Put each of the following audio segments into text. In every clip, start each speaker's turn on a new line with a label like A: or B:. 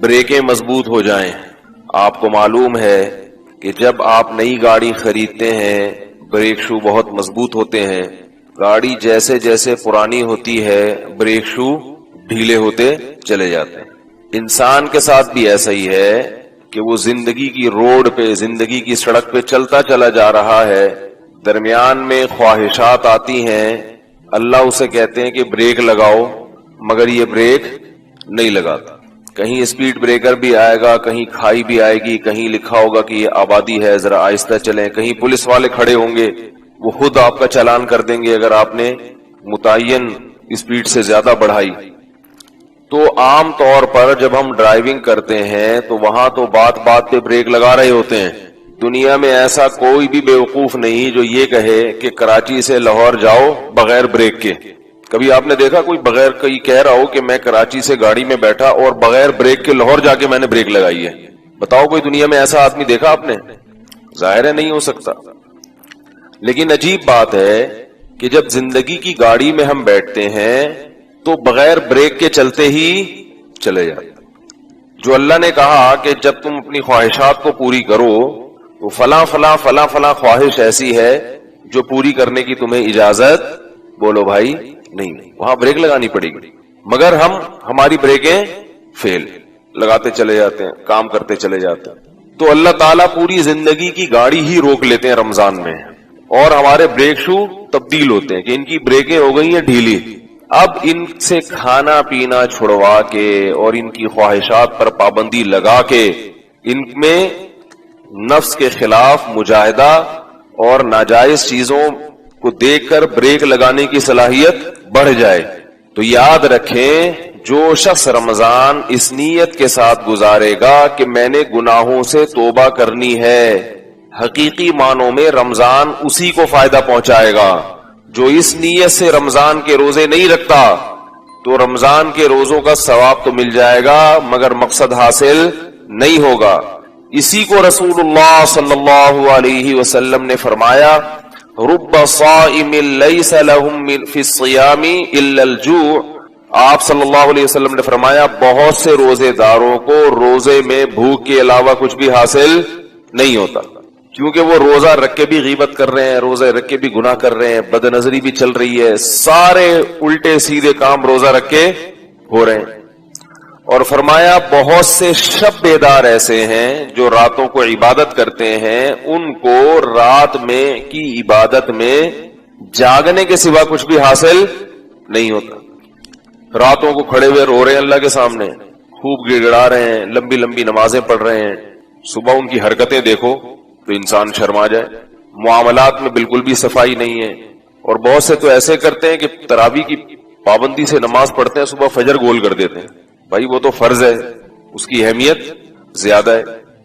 A: بریکیں مضبوط ہو جائیں. آپ کو معلوم ہے کہ جب آپ نئی گاڑی خریدتے ہیں بریک شو بہت مضبوط ہوتے ہیں. گاڑی جیسے جیسے پرانی ہوتی ہے بریک شو ڈھیلے ہوتے چلے جاتے ہیں. انسان کے ساتھ بھی ایسا ہی ہے کہ وہ زندگی کی روڈ پہ، زندگی کی سڑک پہ چلتا چلا جا رہا ہے، درمیان میں خواہشات آتی ہیں، اللہ اسے کہتے ہیں کہ بریک لگاؤ، مگر یہ بریک نہیں لگاتا. کہیں اسپیڈ بریکر بھی آئے گا، کہیں کھائی بھی آئے گی، کہیں لکھا ہوگا کہ یہ آبادی ہے ذرا آہستہ چلیں، کہیں پولیس والے کھڑے ہوں گے وہ خود آپ کا چالان کر دیں گے اگر آپ نے متعین اسپیڈ سے زیادہ بڑھائی. تو عام طور پر جب ہم ڈرائیونگ کرتے ہیں تو وہاں تو بات بات پہ بریک لگا رہے ہوتے ہیں. دنیا میں ایسا کوئی بھی بیوقوف نہیں جو یہ کہے کہ کراچی سے لاہور جاؤ بغیر بریک کے. کبھی آپ نے دیکھا کوئی بغیر کوئی کہہ رہا ہو کہ میں کراچی سے گاڑی میں بیٹھا اور بغیر بریک کے لاہور جا کے میں نے بریک لگائی ہے؟ بتاؤ کوئی دنیا میں ایسا آدمی دیکھا آپ نے؟ ظاہر ہے نہیں ہو سکتا. لیکن عجیب بات ہے کہ جب زندگی کی گاڑی میں ہم بیٹھتے ہیں تو بغیر بریک کے چلتے ہی چلے جاتے. جو اللہ نے کہا کہ جب تم اپنی خواہشات کو پوری کرو تو فلاں فلاں فلاں فلاں خواہش ایسی ہے جو پوری کرنے کی تمہیں اجازت، بولو بھائی نہیں، وہاں بریک لگانی پڑے گی. مگر ہماری بریکیں فیل، لگاتے چلے جاتے ہیں، کام کرتے چلے جاتے ہیں. تو اللہ تعالیٰ پوری زندگی کی گاڑی ہی روک لیتے ہیں رمضان میں، اور ہمارے بریک شو تبدیل ہوتے ہیں کہ ان کی بریکیں ہو گئی ہیں ڈھیلی. اب ان سے کھانا پینا چھڑوا کے اور ان کی خواہشات پر پابندی لگا کے ان میں نفس کے خلاف مجاہدہ اور ناجائز چیزوں کو دیکھ کر بریک لگانے کی صلاحیت بڑھ جائے. تو یاد رکھیں جو شخص رمضان اس نیت کے ساتھ گزارے گا کہ میں نے گناہوں سے توبہ کرنی ہے، حقیقی معنوں میں رمضان اسی کو فائدہ پہنچائے گا. جو اس نیت سے رمضان کے روزے نہیں رکھتا تو رمضان کے روزوں کا ثواب تو مل جائے گا مگر مقصد حاصل نہیں ہوگا. اسی کو رسول اللہ صلی اللہ علیہ وسلم نے فرمایا رب صائم لیس لهم فی الصیام الا الجوع. آپ صلی اللہ علیہ وسلم نے فرمایا بہت سے روزے داروں کو روزے میں بھوک کے علاوہ کچھ بھی حاصل نہیں ہوتا، کیونکہ وہ روزہ رکھ کے بھی غیبت کر رہے ہیں، روزہ رکھ کے بھی گناہ کر رہے ہیں، بد نظری بھی چل رہی ہے، سارے الٹے سیدھے کام روزہ رکھ کے ہو رہے ہیں. اور فرمایا بہت سے شب بیدار ایسے ہیں جو راتوں کو عبادت کرتے ہیں، ان کو رات میں کی عبادت میں جاگنے کے سوا کچھ بھی حاصل نہیں ہوتا. راتوں کو کھڑے ہوئے رو رہے ہیں اللہ کے سامنے، خوب گڑ گڑا رہے ہیں، لمبی لمبی نمازیں پڑھ رہے ہیں. صبح ان کی حرکتیں دیکھو تو انسان شرما جائے. معاملات میں بالکل بھی صفائی نہیں ہے. اور بہت سے تو ایسے کرتے ہیں کہ تراویح کی پابندی سے نماز پڑھتے ہیں، صبح فجر گول کر دیتے ہیں. بھائی وہ تو فرض ہے، اس کی اہمیت زیادہ ہے.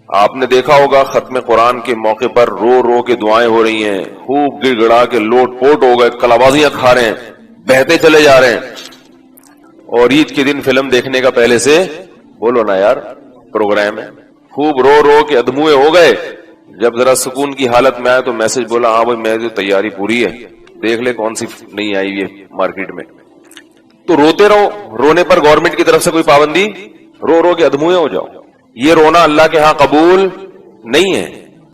A: آپ نے دیکھا ہوگا ختم قرآن کے موقع پر رو رو کے دعائیں ہو رہی ہیں، خوب گڑ گڑا کے لوٹ پوٹ ہو گئے، کلابازیاں کھا رہے ہیں، بہتے چلے جا رہے ہیں. اور عید کے دن فلم دیکھنے کا پہلے سے بولو نا یار پروگرام ہے، خوب رو رو کے ادموئے ہو گئے. جب ذرا سکون کی حالت میں آئے تو میسج بولا ہاں بھائی میں جو تیاری پوری ہے، دیکھ لے کون سی نہیں آئی ہوئی ہے مارکیٹ میں. تو روتے رہو، رونے پر گورنمنٹ کی طرف سے کوئی پابندی، رو رو کے ادموئے ہو جاؤ. یہ رونا اللہ کے ہاں قبول نہیں ہے.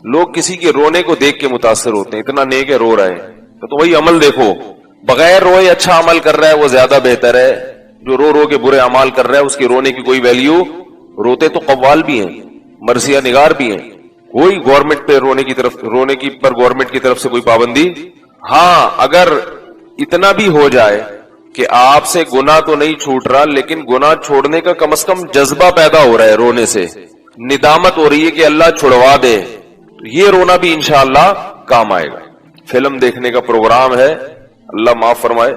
A: لوگ کسی کے رونے کو دیکھ کے متاثر ہوتے ہیں، اتنا نیک ہے رو رہے ہیں، تو وہی عمل دیکھو. بغیر روئے اچھا عمل کر رہا ہے وہ زیادہ بہتر ہے. جو رو رو کے برے اعمال کر رہا ہے اس کی رونے کی کوئی ویلیو، روتے تو قوال بھی ہیں، مرثیہ نگار بھی ہیں. کوئی گورنمنٹ پہ رونے کی پر گورنمنٹ کی طرف سے کوئی پابندی. ہاں اگر اتنا بھی ہو جائے کہ آپ سے گناہ تو نہیں چھوٹ رہا لیکن گناہ چھوڑنے کا کم از کم جذبہ پیدا ہو رہا ہے، رونے سے ندامت ہو رہی ہے کہ اللہ چھڑوا دے، تو یہ رونا بھی انشاءاللہ کام آئے گا. فلم دیکھنے کا پروگرام ہے، اللہ معاف فرمائے،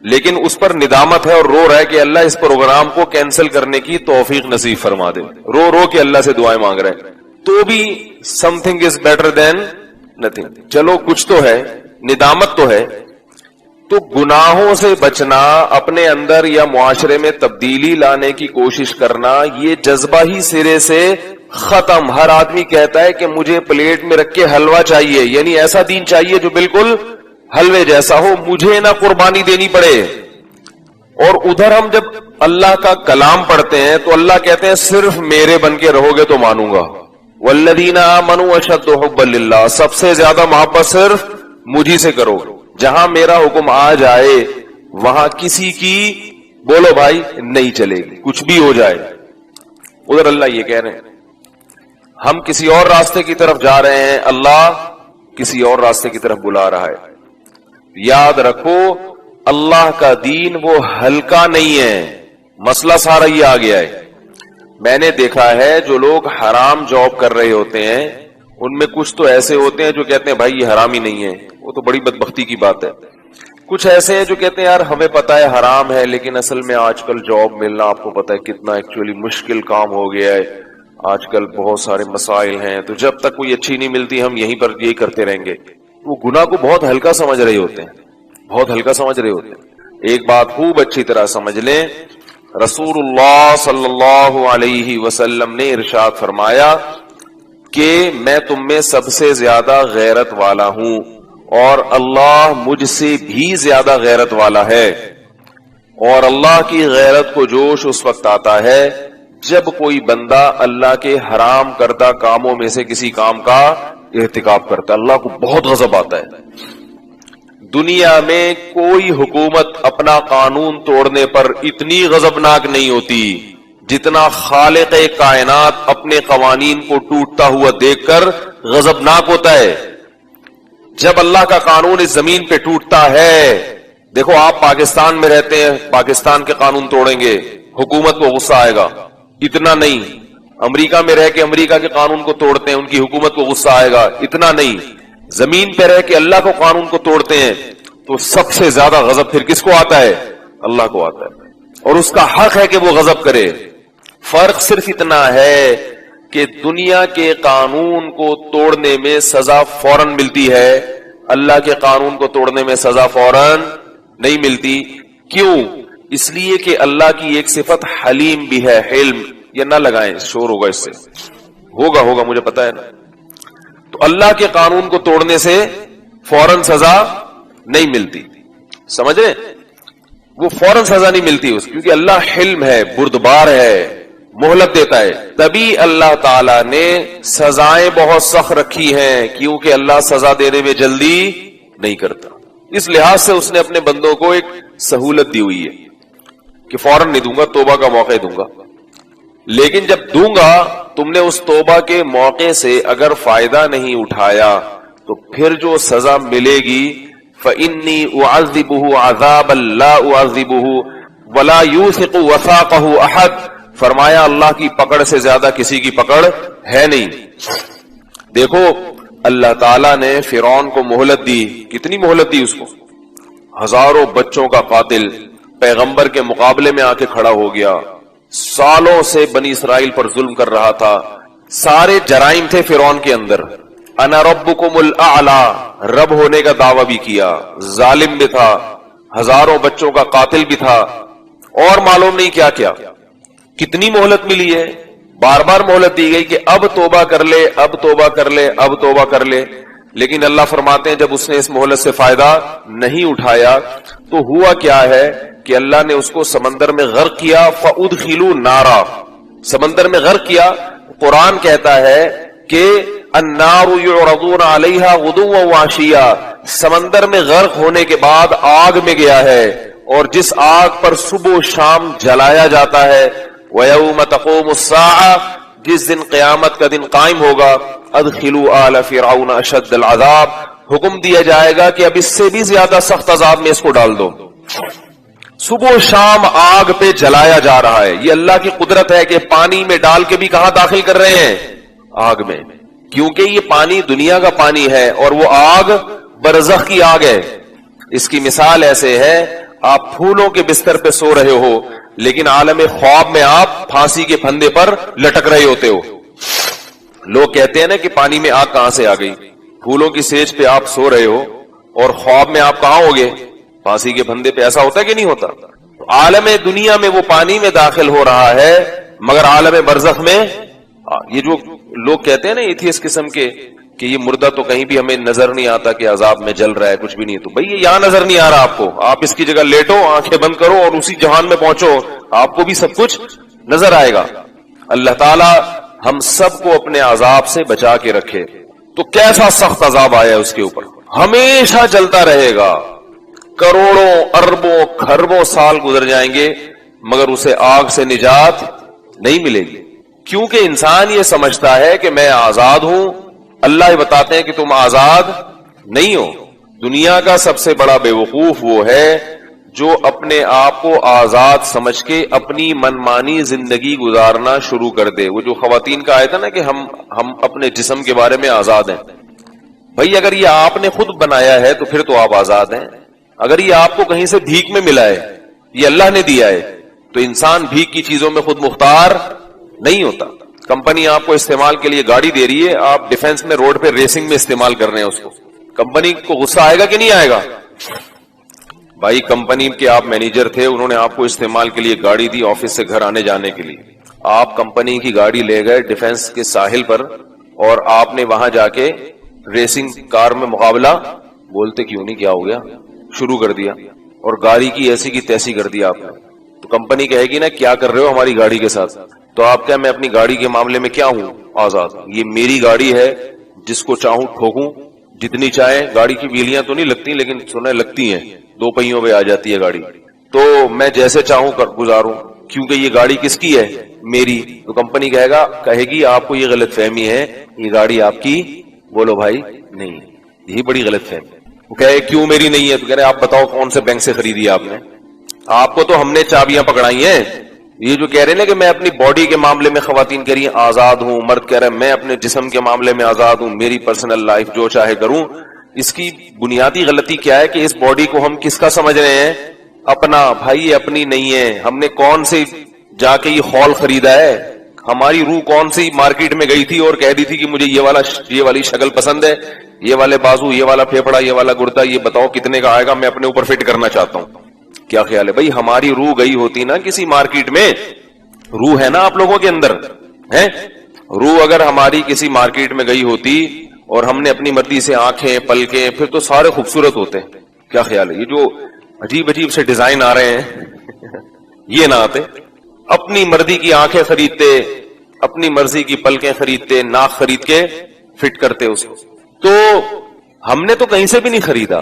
A: لیکن اس پر ندامت ہے اور رو رہا ہے کہ اللہ اس پروگرام کو کینسل کرنے کی توفیق نصیب فرما دے. رو رو کے اللہ سے دعائیں مانگ رہے ہیں، تو بھی some thing is better than nothing. چلو کچھ تو ہے، ندامت تو ہے. تو گناہوں سے بچنا، اپنے اندر یا معاشرے میں تبدیلی لانے کی کوشش کرنا، یہ جذبہ ہی سرے سے ختم. ہر آدمی کہتا ہے کہ مجھے پلیٹ میں رکھ کے حلوہ چاہیے، یعنی ایسا دین چاہیے جو بالکل حلوے جیسا ہو، مجھے نہ قربانی دینی پڑے. اور ادھر ہم جب اللہ کا کلام پڑھتے ہیں تو اللہ کہتے ہیں صرف میرے بن کے رہو گے تو مانوں گا. والذین آمنوا اشد حبا للہ, سب سے زیادہ محبت صرف مجھی سے کرو. جہاں میرا حکم آ جائے وہاں کسی کی بولو بھائی نہیں چلے گی, کچھ بھی ہو جائے. ادھر اللہ یہ کہہ رہے ہیں ہم کسی اور راستے کی طرف جا رہے ہیں, اللہ کسی اور راستے کی طرف بلا رہا ہے. یاد رکھو اللہ کا دین وہ ہلکا نہیں ہے, مسئلہ سارا یہ آ گیا ہے. میں نے دیکھا ہے جو لوگ حرام جاب کر رہے ہوتے ہیں ان میں کچھ تو ایسے ہوتے ہیں جو کہتے ہیں بھائی یہ حرام ہی نہیں ہے, وہ تو بڑی بدبختی کی بات ہے. کچھ ایسے ہیں جو کہتے ہیں یار ہمیں پتا ہے حرام ہے لیکن اصل میں آج کل جاب ملنا آپ کو پتا ہے کتنا ایکچولی مشکل کام ہو گیا ہے, آج کل بہت سارے مسائل ہیں, تو جب تک کوئی اچھی نہیں ملتی ہم یہیں پر یہی کرتے رہیں گے. وہ گناہ کو بہت ہلکا سمجھ رہے ہوتے ہیں, بہت ہلکا سمجھ رہے ہوتے ہیں. ایک بات خوب اچھی طرح سمجھ لیں, رسول اللہ صلی اللہ علیہ وسلم نے ارشاد فرمایا کہ میں تم میں سب سے زیادہ غیرت والا ہوں اور اللہ مجھ سے بھی زیادہ غیرت والا ہے. اور اللہ کی غیرت کو جوش اس وقت آتا ہے جب کوئی بندہ اللہ کے حرام کردہ کاموں میں سے کسی کام کا ارتکاب کرتا ہے. اللہ کو بہت غضب آتا ہے. دنیا میں کوئی حکومت اپنا قانون توڑنے پر اتنی غضبناک نہیں ہوتی جتنا خالق کائنات اپنے قوانین کو ٹوٹتا ہوا دیکھ کر غضبناک ہوتا ہے. جب اللہ کا قانون اس زمین پہ ٹوٹتا ہے, دیکھو آپ پاکستان میں رہتے ہیں, پاکستان کے قانون توڑیں گے حکومت کو غصہ آئے گا, اتنا نہیں. امریکہ میں رہ کے امریکہ کے قانون کو توڑتے ہیں ان کی حکومت کو غصہ آئے گا, اتنا نہیں. زمین پہ رہ کے اللہ کو قانون کو توڑتے ہیں تو سب سے زیادہ غضب پھر کس کو آتا ہے؟ اللہ کو آتا ہے, اور اس کا حق ہے کہ وہ غضب کرے. فرق صرف اتنا ہے کہ دنیا کے قانون کو توڑنے میں سزا فوراً ملتی ہے, اللہ کے قانون کو توڑنے میں سزا فوراً نہیں ملتی. کیوں؟ اس لیے کہ اللہ کی ایک صفت حلیم بھی ہے, حلم. یہ نہ لگائیں, شور ہوگا اس سے, ہوگا مجھے پتا ہے نا. تو اللہ کے قانون کو توڑنے سے فوراً سزا نہیں ملتی, سمجھ رہے؟ وہ فوراً سزا نہیں ملتی اس, کیونکہ اللہ حلم ہے, بردبار ہے, مہلت دیتا ہے. تبھی اللہ تعالی نے سزائیں بہت سخت رکھی ہیں, کیونکہ اللہ سزا دینے میں جلدی نہیں کرتا. اس لحاظ سے اس نے اپنے بندوں کو ایک سہولت دی ہوئی ہے کہ فوراً نہیں دوں گا, توبہ کا موقع دوں گا. لیکن جب دوں گا تم نے اس توبہ کے موقع سے اگر فائدہ نہیں اٹھایا تو پھر جو سزا ملے گی فَإِنِّي أُعَذِّبُهُ عَذَابًا لَا أُعَذِّبُهُ وَلَا يُوثِقُ وَثَاقَهُ أَحَدٌ. فرمایا اللہ کی پکڑ سے زیادہ کسی کی پکڑ ہے نہیں. دیکھو اللہ تعالیٰ نے فرعون کو مہلت دی, کتنی مہلت دی اس کو؟ ہزاروں بچوں کا قاتل پیغمبر کے مقابلے میں آ کے کھڑا ہو گیا, سالوں سے بنی اسرائیل پر ظلم کر رہا تھا, سارے جرائم تھے فرعون کے اندر. انا ربکم الاعلی, رب ہونے کا دعویٰ بھی کیا, ظالم بھی تھا, ہزاروں بچوں کا قاتل بھی تھا, اور معلوم نہیں کیا کیا. کتنی مہلت ملی ہے, بار بار مہلت دی گئی کہ اب توبہ کر لے, اب توبہ کر لے, اب توبہ کر لے. لیکن اللہ فرماتے ہیں جب اس نے اس مہلت سے فائدہ نہیں اٹھایا تو ہوا کیا ہے کہ اللہ نے اس کو سمندر میں غرق کیا. فَأُدْخِلُوا نَارًا, سمندر میں غرق کیا. قرآن کہتا ہے کہ النار يعرضون عليها غدوا وعشيا, سمندر میں غرق ہونے کے بعد آگ میں گیا ہے, اور جس آگ پر صبح و شام جلایا جاتا ہے. وَيَوْمَ تَقُومُ السَّاعَةُ, جس دن قیامت کا دن قائم ہوگا, ادخلوا آل فرعون اشد العذاب, حکم دیا جائے گا کہ اب اس سے بھی زیادہ سخت عذاب میں اس کو ڈال دو. صبح و شام آگ پہ جلایا جا رہا ہے. یہ اللہ کی قدرت ہے کہ پانی میں ڈال کے بھی کہاں داخل کر رہے ہیں؟ آگ میں, کیونکہ یہ پانی دنیا کا پانی ہے اور وہ آگ برزخ کی آگ ہے. اس کی مثال ایسے ہے, آپ پھولوں کے بستر پہ سو رہے ہو لیکن عالم خواب میں آپ پھانسی کے پھندے پر لٹک رہے ہوتے ہو. لوگ کہتے ہیں نا کہ پانی میں آگ کہاں سے آ گئی, پھولوں کی سیج پہ آپ سو رہے ہو اور خواب میں آپ کہاں ہوگے؟ پھانسی کے پھندے پہ. ایسا ہوتا ہے کہ نہیں ہوتا؟ عالم دنیا میں وہ پانی میں داخل ہو رہا ہے, مگر عالم برزخ میں یہ جو لوگ کہتے ہیں نا ایتھیس قسم کے کہ یہ مردہ تو کہیں بھی ہمیں نظر نہیں آتا کہ عذاب میں جل رہا ہے, کچھ بھی نہیں. تو بھئی یہ یہاں نظر نہیں آ رہا آپ کو, آپ اس کی جگہ لیٹو, آنکھیں بند کرو اور اسی جہان میں پہنچو, آپ کو بھی سب کچھ نظر آئے گا. اللہ تعالی ہم سب کو اپنے عذاب سے بچا کے رکھے. تو کیسا سخت عذاب آیا ہے اس کے اوپر, ہمیشہ چلتا رہے گا, کروڑوں اربوں کھربوں سال گزر جائیں گے مگر اسے آگ سے نجات نہیں ملے گی, کیونکہ انسان یہ سمجھتا ہے کہ میں آزاد ہوں. اللہ بتاتے ہیں کہ تم آزاد نہیں ہو. دنیا کا سب سے بڑا بے وقوف وہ ہے جو اپنے آپ کو آزاد سمجھ کے اپنی منمانی زندگی گزارنا شروع کر دے. وہ جو خواتین کا آیا تھا نا کہ ہم اپنے جسم کے بارے میں آزاد ہیں. بھائی اگر یہ آپ نے خود بنایا ہے تو پھر تو آپ آزاد ہیں. اگر یہ آپ کو کہیں سے بھیک میں ملا ہے, یہ اللہ نے دیا ہے, تو انسان بھیک کی چیزوں میں خود مختار نہیں ہوتا. کمپنی آپ کو استعمال کے لیے گاڑی دے رہی ہے, آپ ڈیفنس میں روڈ پہ ریسنگ میں استعمال کر رہے ہیں اس کو, کمپنی کو غصہ آئے گا کہ نہیں آئے گا؟ بھائی کمپنی کے آپ مینیجر تھے, انہوں نے آپ کو استعمال کے لیے گاڑی دی آفس سے گھر آنے جانے کے لیے. آپ کمپنی کی گاڑی لے گئے ڈیفنس کے ساحل پر اور آپ نے وہاں جا کے ریسنگ کار میں مقابلہ, بولتے کیوں نہیں, کیا ہو گیا, شروع کر دیا اور گاڑی کی ایسی کی تیسی کر دیا آپ نے. تو کمپنی کہے گی نا کیا کر رہے ہو ہماری گاڑی کے ساتھ؟ تو آپ کیا, میں اپنی گاڑی کے معاملے میں کیا ہوں, آزاد. یہ میری گاڑی ہے, جس کو چاہوں ٹھوکوں, جتنی چاہیں. گاڑی کی ویلیاں تو نہیں لگتی لیکن سنیں لگتی ہیں, 2 پہیوں پہ آ جاتی ہے گاڑی, تو میں جیسے چاہوں گزاروں, کیونکہ یہ گاڑی کس کی ہے, میری. تو کمپنی کہے گی آپ کو یہ غلط فہمی ہے, یہ گاڑی آپ کی. بولو بھائی نہیں, یہی بڑی غلط فہمی. وہ کہے کیوں میری نہیں ہے؟ تو کہہ رہے آپ بتاؤ کون سے بینک سے خریدی آپ نے؟ آپ کو تو ہم نے چابیاں پکڑائی ہیں. یہ جو کہہ رہے ہیں کہ میں اپنی باڈی کے معاملے میں, خواتین کہہ رہی ہیں آزاد ہوں, مرد کہہ رہے ہیں میں اپنے جسم کے معاملے میں آزاد ہوں, میری پرسنل لائف جو چاہے کروں. اس کی بنیادی غلطی کیا ہے کہ اس باڈی کو ہم کس کا سمجھ رہے ہیں, اپنا. بھائی یہ اپنی نہیں ہے. ہم نے کون سے جا کے یہ خول خریدا ہے؟ ہماری روح کون سی مارکیٹ میں گئی تھی اور کہہ دی تھی کہ مجھے یہ والی شکل پسند ہے, یہ والے بازو, یہ والا پھیپڑا, یہ والا گرتا, یہ بتاؤ کتنے کا آئے گا, میں اپنے اوپر فٹ کرنا چاہتا ہوں. کیا خیال ہے بھائی؟ ہماری روح گئی ہوتی نا کسی مارکیٹ میں. روح ہے نا آپ لوگوں کے اندر ہے, روح اگر ہماری کسی مارکیٹ میں گئی ہوتی اور ہم نے اپنی مرضی سے آنکھیں پلکیں, پھر تو سارے خوبصورت ہوتے ہیں. کیا خیال ہے؟ یہ جو عجیب عجیب سے ڈیزائن آ رہے ہیں یہ نہ آتے. اپنی مرضی کی آنکھیں خریدتے, اپنی مرضی کی پلکیں خریدتے, ناک خرید کے فٹ کرتے اس کو. تو ہم نے تو کہیں سے بھی نہیں خریدا.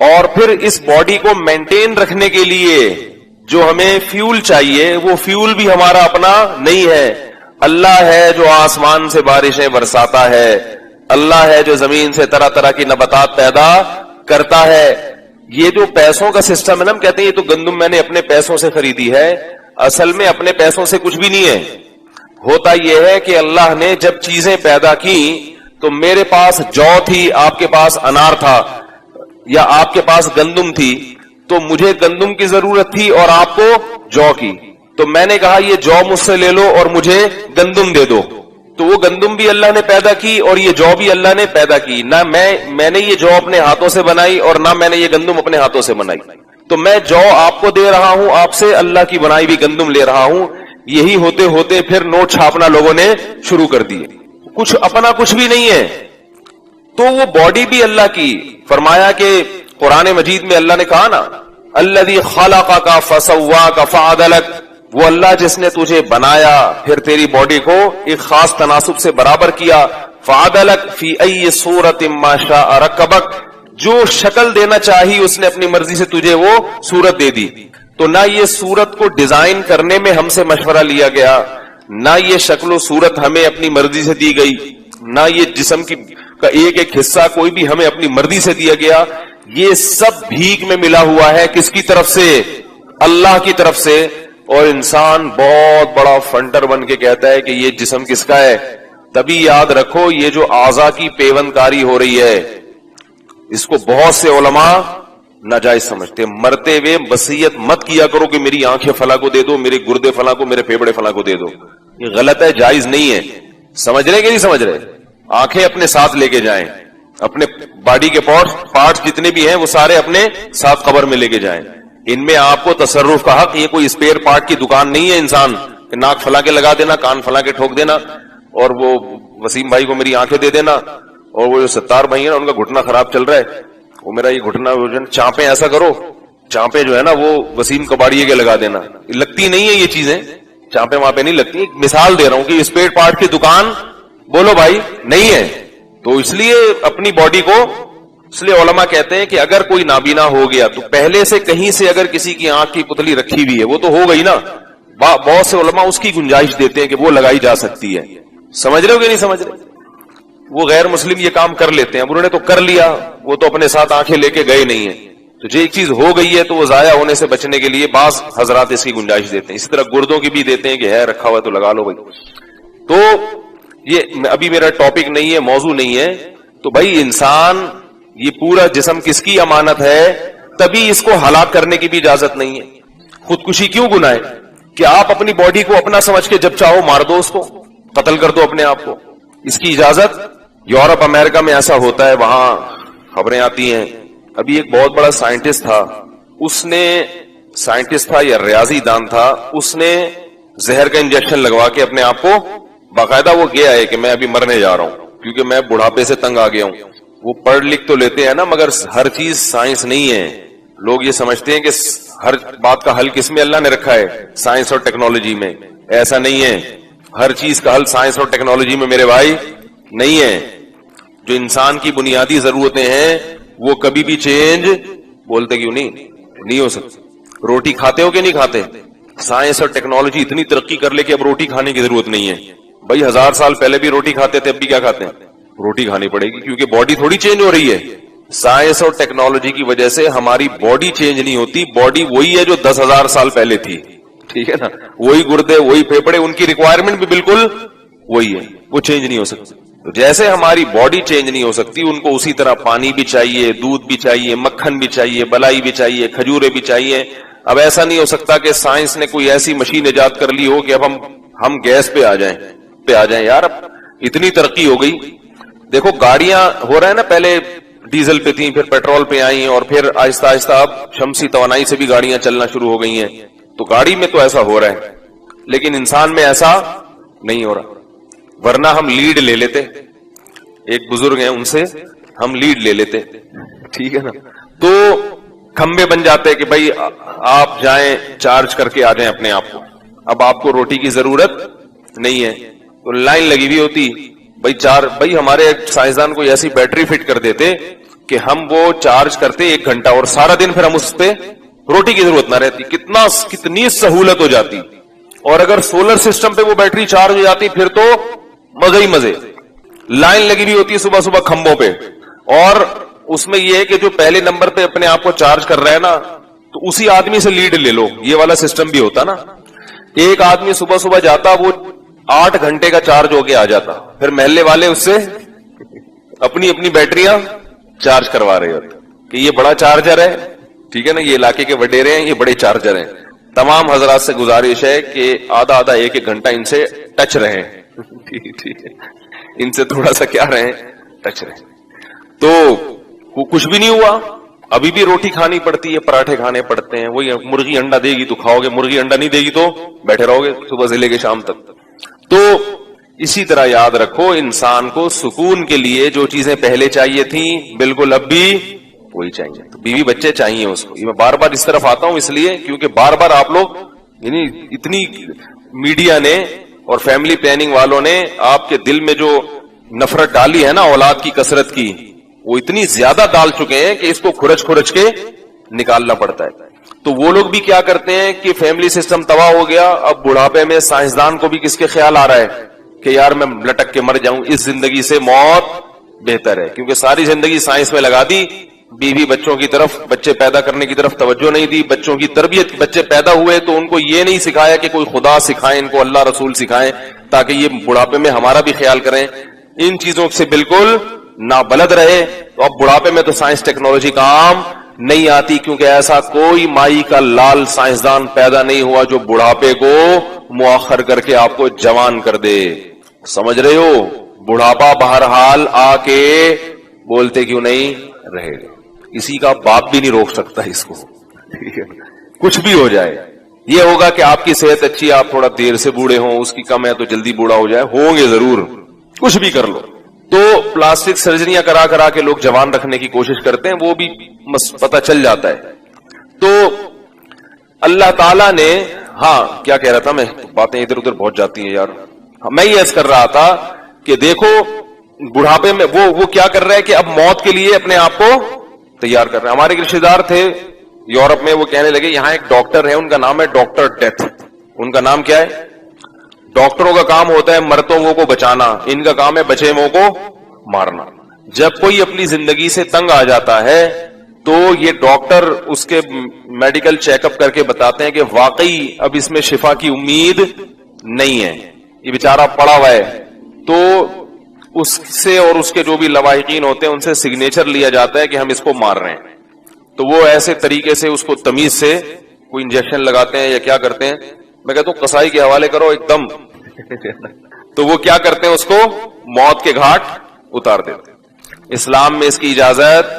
A: اور پھر اس باڈی کو مینٹین رکھنے کے لیے جو ہمیں فیول چاہیے, وہ فیول بھی ہمارا اپنا نہیں ہے. اللہ ہے جو آسمان سے بارشیں برساتا ہے, اللہ ہے جو زمین سے طرح طرح کی نباتات پیدا کرتا ہے. یہ جو پیسوں کا سسٹم ہے نا, ہم کہتے ہیں یہ تو گندم میں نے اپنے پیسوں سے خریدی ہے. اصل میں اپنے پیسوں سے کچھ بھی نہیں ہے. ہوتا یہ ہے کہ اللہ نے جب چیزیں پیدا کی تو میرے پاس جو تھی, آپ کے پاس انار تھا, یا آپ کے پاس گندم تھی, تو مجھے گندم کی ضرورت تھی اور آپ کو جو کی. تو میں نے کہا یہ جو مجھ سے لے لو اور مجھے گندم دے دو. تو وہ گندم بھی اللہ نے پیدا کی اور یہ جو بھی اللہ نے پیدا کی. نہ میں نے یہ جو اپنے ہاتھوں سے بنائی اور نہ میں نے یہ گندم اپنے ہاتھوں سے بنائی. تو میں جو آپ کو دے رہا ہوں, آپ سے اللہ کی بنائی بھی گندم لے رہا ہوں. یہی ہوتے ہوتے پھر نوٹ چھاپنا لوگوں نے شروع کر دیے. کچھ اپنا کچھ بھی نہیں ہے. تو وہ باڈی بھی اللہ کی. فرمایا کہ قرآن مجید میں اللہ نے کہا نا, الذی خلقک فسواک فعدلک, وہ اللہ جس نے تجھے بنایا پھر تیری باڈی کو ایک خاص تناسب سے برابر کیا. فعدلک فی ای صورت ما شاء رکبک, جو شکل دینا چاہی اس نے اپنی مرضی سے تجھے وہ صورت دے دی. تو نہ یہ صورت کو ڈیزائن کرنے میں ہم سے مشورہ لیا گیا, نہ یہ شکل و صورت ہمیں اپنی مرضی سے دی گئی, نہ یہ جسم کا ایک ایک حصہ کوئی بھی ہمیں اپنی مرضی سے دیا گیا. یہ سب بھیک میں ملا ہوا ہے. کس کی طرف سے؟ اللہ کی طرف سے. اور انسان بہت بڑا فنٹر بن کے کہتا ہے کہ یہ جسم کس کا ہے. تبھی یاد رکھو یہ جو اعضاء کی پیوند کاری ہو رہی ہے, اس کو بہت سے علماء ناجائز سمجھتے. مرتے ہوئے وصیت مت کیا کرو کہ میری آنکھیں فلاں کو دے دو, میرے گردے فلاں کو, میرے پھیپڑے فلاں کو دے دو. یہ غلط ہے, جائز نہیں ہے. سمجھ رہے کہ نہیں سمجھ رہے؟ آنکھیں اپنے ساتھ لے کے جائیں, اپنے باڈی کے پارٹس جتنے بھی ہیں وہ سارے اپنے ساتھ قبر میں لے کے جائیں. ان میں آپ کو تصرف کا حق. یہ کوئی اسپیئر پارٹ کی دکان نہیں ہے انسان کہ ناک فلاں کے لگا دینا, کان فلاں کے ٹھوک دینا, اور وہ وسیم بھائی کو میری آنکھیں دے دینا اور وہ جو ستار بھائی ہے نا ان کا گھٹنا خراب چل رہا ہے, وہ میرا یہ گھٹنا چانپیں ایسا کرو, چانپیں جو ہے نا وہ وسیم کباڑیے کے لگا دینا, لگتی نہیں ہے یہ چیزیں, چانپیں وہاں پہ نہیں لگتی. ایک مثال دے رہا ہوں کہ اسپیئر پارٹ کی دکان بولو بھائی نہیں ہے. تو اس لیے اپنی باڈی کو, اس لیے علماء کہتے ہیں کہ اگر کوئی نابینا ہو گیا تو پہلے سے کہیں سے اگر کسی کی آنکھ کی پتلی رکھی ہوئی ہے وہ تو ہو گئی نا, بہت سے علماء اس کی گنجائش دیتے ہیں کہ وہ لگائی جا سکتی ہے. سمجھ رہے ہو کہ نہیں سمجھ رہے؟ وہ غیر مسلم یہ کام کر لیتے ہیں, انہوں نے تو کر لیا, وہ تو اپنے ساتھ آنکھیں لے کے گئے نہیں ہیں. تو جو ایک چیز ہو گئی ہے تو وہ ضائع ہونے سے بچنے کے لیے بعض حضرات اس کی گنجائش دیتے ہیں. اسی طرح گردوں کی بھی دیتے ہیں کہ ہے رکھا ہوا تو لگا لو بھائی. تو یہ ابھی میرا ٹاپک نہیں ہے, موضوع نہیں ہے. تو بھائی انسان یہ پورا جسم کس کی امانت ہے, تبھی اس کو ہلاک کرنے کی بھی اجازت نہیں ہے. خودکشی کیوں گناہ ہے کہ آپ اپنی باڈی کو اپنا سمجھ کے جب چاہو مار دو, اس کو قتل کر دو اپنے آپ کو, اس کی اجازت یورپ امریکہ میں ایسا ہوتا ہے, وہاں خبریں آتی ہیں. ابھی ایک بہت بڑا سائنٹسٹ تھا, اس نے سائنٹسٹ تھا یا ریاضی دان تھا, اس نے زہر کا انجیکشن لگوا کے اپنے آپ کو باقاعدہ وہ گیا ہے کہ میں ابھی مرنے جا رہا ہوں کیونکہ میں بڑھاپے سے تنگ آ گیا ہوں. وہ پڑھ لکھ تو لیتے ہیں نا, مگر ہر چیز سائنس نہیں ہے. لوگ یہ سمجھتے ہیں کہ ہر بات کا حل کس میں اللہ نے رکھا ہے, سائنس اور ٹیکنالوجی میں. ایسا نہیں ہے, ہر چیز کا حل سائنس اور ٹیکنالوجی میں میرے بھائی نہیں ہے. جو انسان کی بنیادی ضرورتیں ہیں وہ کبھی بھی چینج, بولتے کیوں نہیں ہو سکتی. روٹی کھاتے ہو کہ نہیں کھاتے؟ سائنس اور ٹیکنالوجی اتنی ترقی کر لے کہ اب روٹی کھانے کی ضرورت نہیں ہے. بھائی 1000 سال پہلے بھی روٹی کھاتے تھے, اب بھی کیا کھاتے ہیں, روٹی کھانی پڑے گی کیونکہ باڈی تھوڑی چینج ہو رہی ہے. سائنس اور ٹیکنالوجی کی وجہ سے ہماری باڈی چینج نہیں ہوتی, باڈی وہی ہے جو 10,000 سال پہلے تھی. ٹھیک ہے نا, وہی گردے وہی پھیپڑے, ان کی ریکوائرمنٹ بھی بالکل وہی ہے, وہ چینج نہیں ہو سکتی. تو جیسے ہماری باڈی چینج نہیں ہو سکتی, ان کو اسی طرح پانی بھی چاہیے, دودھ بھی چاہیے, مکھن بھی چاہیے, بلائی بھی چاہیے, کھجورے بھی چاہیے. اب ایسا نہیں ہو سکتا کہ سائنس نے کوئی ایسی مشین ایجاد کر لی ہو کہ اب ہم گیس پہ آ جائیں. یار اب اتنی ترقی ہو گئی. دیکھو گاڑیاں ہو رہا ہے نا, پہلے ڈیزل پہ تھیں, پھر پیٹرول پہ آئیں, اور پھر آہستہ آہستہ اب شمسی توانائی سے بھی گاڑیاں چلنا شروع ہو گئی ہیں. تو گاڑی میں تو ایسا ہو رہا ہے, لیکن انسان میں ایسا نہیں ہو رہا. ورنہ ہم لیڈ لے لیتے, ایک بزرگ ہیں ان سے ہم لیڈ لے لیتے, ٹھیک ہے نا, تو کھمبے بن جاتے کہ بھائی آپ جائیں چارج کر کے آ جائیں اپنے آپ کو. اب آپ کو روٹی کی ضرورت نہیں ہے, تو لائن لگی ہوئی ہوتی. بھائی ہمارے سائنسدان کو ایسی بیٹری فٹ کر دیتے کہ ہم وہ چارج کرتے 1 گھنٹہ, اور سارا دن پھر ہم اس پہ روٹی کی ضرورت نہ رہتی. کتنی سہولت ہو جاتی. اور اگر سولر سسٹم پہ وہ بیٹری چارج ہو جاتی پھر تو مزے ہی مزے. لائن لگی ہوئی ہوتی ہے صبح صبح کھمبوں پہ, اور اس میں یہ ہے کہ جو پہلے نمبر پہ اپنے آپ کو چارج کر رہا ہے نا, تو اسی آدمی سے لیڈ لے لو. یہ والا سسٹم بھی ہوتا نا, ایک آدمی صبح صبح جاتا, وہ 8 گھنٹے کا چارج ہو کے آ جاتا, پھر محلے والے اس سے اپنی اپنی بیٹریاں چارج کروا رہے ہوتے کہ یہ بڑا چارجر ہے, ٹھیک ہے نا, یہ علاقے کے وڈیرے ہیں, یہ بڑے چارجر ہیں. تمام حضرات سے گزارش ہے کہ آدھا 1-1 گھنٹہ ان سے ٹچ رہیں, ٹھیک ہے, ان سے تھوڑا سا کیا رہیں, ٹچ رہیں. تو کچھ بھی نہیں ہوا. ابھی بھی روٹی کھانی پڑتی ہے, پراٹھے کھانے پڑتے ہیں. وہی مرغی انڈا دے گی تو کھاؤ گے, مرغی انڈا نہیں دے گی تو بیٹھے رہو گے صبح سے لے کے شام تک. تو اسی طرح یاد رکھو, انسان کو سکون کے لیے جو چیزیں پہلے چاہیے تھیں بالکل اب بھی وہی چاہیے. تو بیوی بچے چاہیے اس کو. یہ میں بار بار اس طرف آتا ہوں اس لیے کیونکہ بار بار آپ لوگ یعنی اتنی میڈیا نے اور فیملی پلاننگ والوں نے آپ کے دل میں جو نفرت ڈالی ہے نا اولاد کی کثرت کی, وہ اتنی زیادہ ڈال چکے ہیں کہ اس کو کھرچ کے نکالنا پڑتا ہے. تو وہ لوگ بھی کیا کرتے ہیں کہ فیملی سسٹم تباہ ہو گیا, اب بڑھاپے میں سائنسدان کو بھی کس کے خیال آ رہا ہے کہ یار میں لٹک کے مر جاؤں, اس زندگی سے موت بہتر ہے. کیونکہ ساری زندگی سائنس میں لگا دی, بیوی بچوں کی طرف, بچے پیدا کرنے کی طرف توجہ نہیں دی, بچوں کی تربیت. بچے پیدا ہوئے تو ان کو یہ نہیں سکھایا کہ کوئی خدا سکھائیں, ان کو اللہ رسول سکھائیں تاکہ یہ بڑھاپے میں ہمارا بھی خیال کریں. ان چیزوں سے بالکل نابلد رہے. تو اب بڑھاپے میں تو سائنس ٹیکنالوجی کام نہیں آتی, کیونکہ ایسا کوئی مائی کا لال سائنسدان پیدا نہیں ہوا جو بڑھاپے کو مؤخر کر کے آپ کو جوان کر دے. سمجھ رہے ہو؟ بڑھاپا بہرحال آ کے بولتے کیوں نہیں رہے گا. کسی کا باپ بھی نہیں روک سکتا اس کو, کچھ بھی ہو جائے. یہ ہوگا کہ آپ کی صحت اچھی, آپ تھوڑا دیر سے بوڑھے ہوں, اس کی کم ہے تو جلدی بوڑھا ہو جائے, ہوں گے ضرور, کچھ بھی کر لو. تو پلاسٹک سرجریاں کرا کرا کے لوگ جوان رکھنے کی کوشش کرتے ہیں، وہ بھی پتہ چل جاتا ہے. تو اللہ تعالیٰ نے، ہاں کیا کہہ رہا تھا میں، باتیں ادھر ادھر پہنچ جاتی ہیں یار. میں یہ عرض کر رہا تھا کہ دیکھو بڑھاپے میں وہ کیا کر رہا ہے کہ اب موت کے لیے اپنے آپ کو تیار کر رہے ہیں. ہمارے ایک رشتے دار تھے یورپ میں، وہ کہنے لگے یہاں ایک ڈاکٹر ہے، ان کا نام ہے ڈاکٹر ڈیتھ. ان کا نام کیا ہے؟ ڈاکٹروں کا کام ہوتا ہے مرتوں کو بچانا، ان کا کام ہے بچے وہ کو مارنا. جب کوئی اپنی زندگی سے تنگ آ جاتا ہے تو یہ ڈاکٹر اس کے میڈیکل چیک اپ کر کے بتاتے ہیں کہ واقعی اب اس میں شفا کی امید نہیں ہے، یہ بیچارہ پڑا ہوا ہے. تو اس سے اور اس کے جو بھی لواحقین ہوتے ہیں ان سے سگنیچر لیا جاتا ہے کہ ہم اس کو مار رہے ہیں. تو وہ ایسے طریقے سے اس کو تمیز سے کوئی انجیکشن لگاتے ہیں یا کیا کرتے ہیں، میں کہتا ہوں قصائی کے حوالے کرو ایک دم. تو وہ کیا کرتے ہیں، اس کو موت کے گھاٹ اتار دیتے ہیں. اسلام میں اس کی اجازت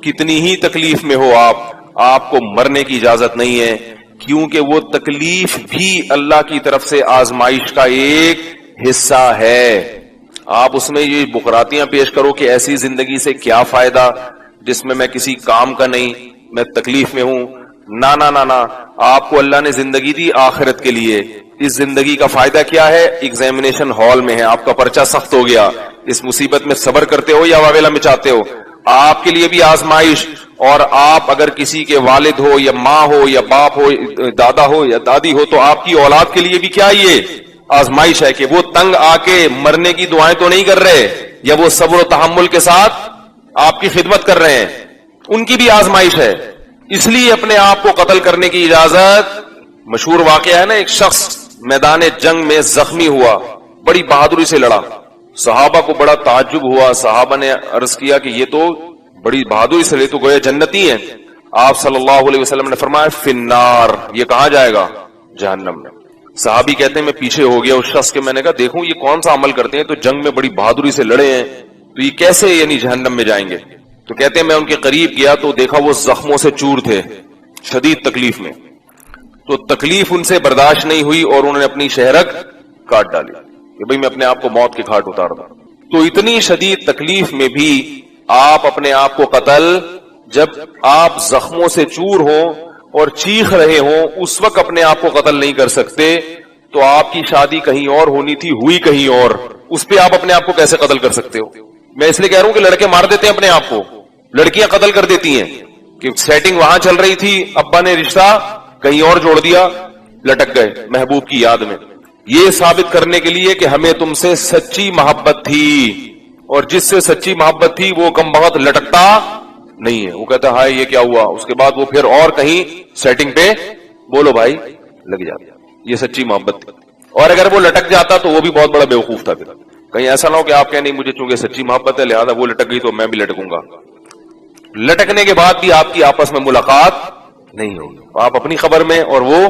A: کتنی ہی تکلیف میں ہو آپ کو مرنے کی اجازت نہیں ہے، کیونکہ وہ تکلیف بھی اللہ کی طرف سے آزمائش کا ایک حصہ ہے. آپ اس میں یہ بکراتیاں پیش کرو کہ ایسی زندگی سے کیا فائدہ جس میں کسی کام کا نہیں، میں تکلیف میں ہوں. نہ نہ نہ نہ، آپ کو اللہ نے زندگی دی آخرت کے لیے. اس زندگی کا فائدہ کیا ہے؟ ایگزامینیشن ہال میں ہے، آپ کا پرچہ سخت ہو گیا، اس مصیبت میں صبر کرتے ہو یا واویلا مچاتے ہو. آپ کے لیے بھی آزمائش، اور آپ اگر کسی کے والد ہو یا ماں ہو یا باپ ہو، دادا ہو یا دادی ہو، تو آپ کی اولاد کے لیے بھی کیا یہ آزمائش ہے کہ وہ تنگ آ کے مرنے کی دعائیں تو نہیں کر رہے، یا وہ صبر و تحمل کے ساتھ آپ کی خدمت کر رہے ہیں، ان کی بھی آزمائش ہے. اس لیے اپنے آپ کو قتل کرنے کی اجازت. مشہور واقعہ ہے نا، ایک شخص میدان جنگ میں زخمی ہوا، بڑی بہادری سے لڑا. صحابہ کو بڑا تعجب ہوا، صحابہ نے عرض کیا کہ یہ تو بڑی بہادری سے لے تو گویا جنتی ہیں. آپ صلی اللہ علیہ وسلم نے فرمایا فی النار، یہ کہاں جائے گا؟ جہنم میں. صحابی کہتے ہیں میں پیچھے ہو گیا اس شخص کے، میں نے کہا دیکھوں یہ کون سا عمل کرتے ہیں، تو جنگ میں بڑی بہادری سے لڑے ہیں، تو یہ کیسے یعنی جہنم میں جائیں گے؟ تو کہتے ہیں میں ان کے قریب گیا تو دیکھا وہ زخموں سے چور تھے، شدید تکلیف میں. تو تکلیف ان سے برداشت نہیں ہوئی اور انہوں نے اپنی شہرک کاٹ ڈالی کہ بھئی میں اپنے آپ کو موت کے گھاٹ اتار دوں. تو اتنی شدید تکلیف میں بھی آپ اپنے آپ کو قتل، جب آپ زخموں سے چور ہوں اور چیخ رہے ہوں اس وقت اپنے آپ کو قتل نہیں کر سکتے، تو آپ کی شادی کہیں اور ہونی تھی، ہوئی کہیں اور، اس پہ آپ اپنے آپ کو کیسے قتل کر سکتے ہو؟ میں اس لیے کہہ رہا ہوں کہ لڑکے مار دیتے ہیں اپنے آپ کو، لڑکیاں قتل کر دیتی ہیں کہ سیٹنگ وہاں چل رہی تھی، ابا نے رشتہ کہیں اور جوڑ دیا، لٹک گئے محبوب کی یاد میں. یہ ثابت کرنے کے لیے کہ ہمیں تم سے سچی محبت تھی، اور جس سے سچی محبت تھی وہ کم بخت لٹکتا نہیں ہے. وہ کہتا ہے ہائے یہ کیا ہوا، اس کے بعد وہ پھر اور کہیں سیٹنگ پہ بولو بھائی لگ جاتا. یہ سچی محبت تھی. اور اگر وہ لٹک جاتا تو وہ بھی بہت بڑا بیوقوف تھا. پھر کہیں ایسا نہ ہو کہ آپ کہیں نہیں مجھے چونکہ سچی محبت ہے لہذا وہ لٹک گئی تو میں بھی لٹکوں گا. لٹکنے کے بعد بھی آپ کی آپس میں ملاقات نہیں ہوگی، آپ اپنی خبر میں اور وہ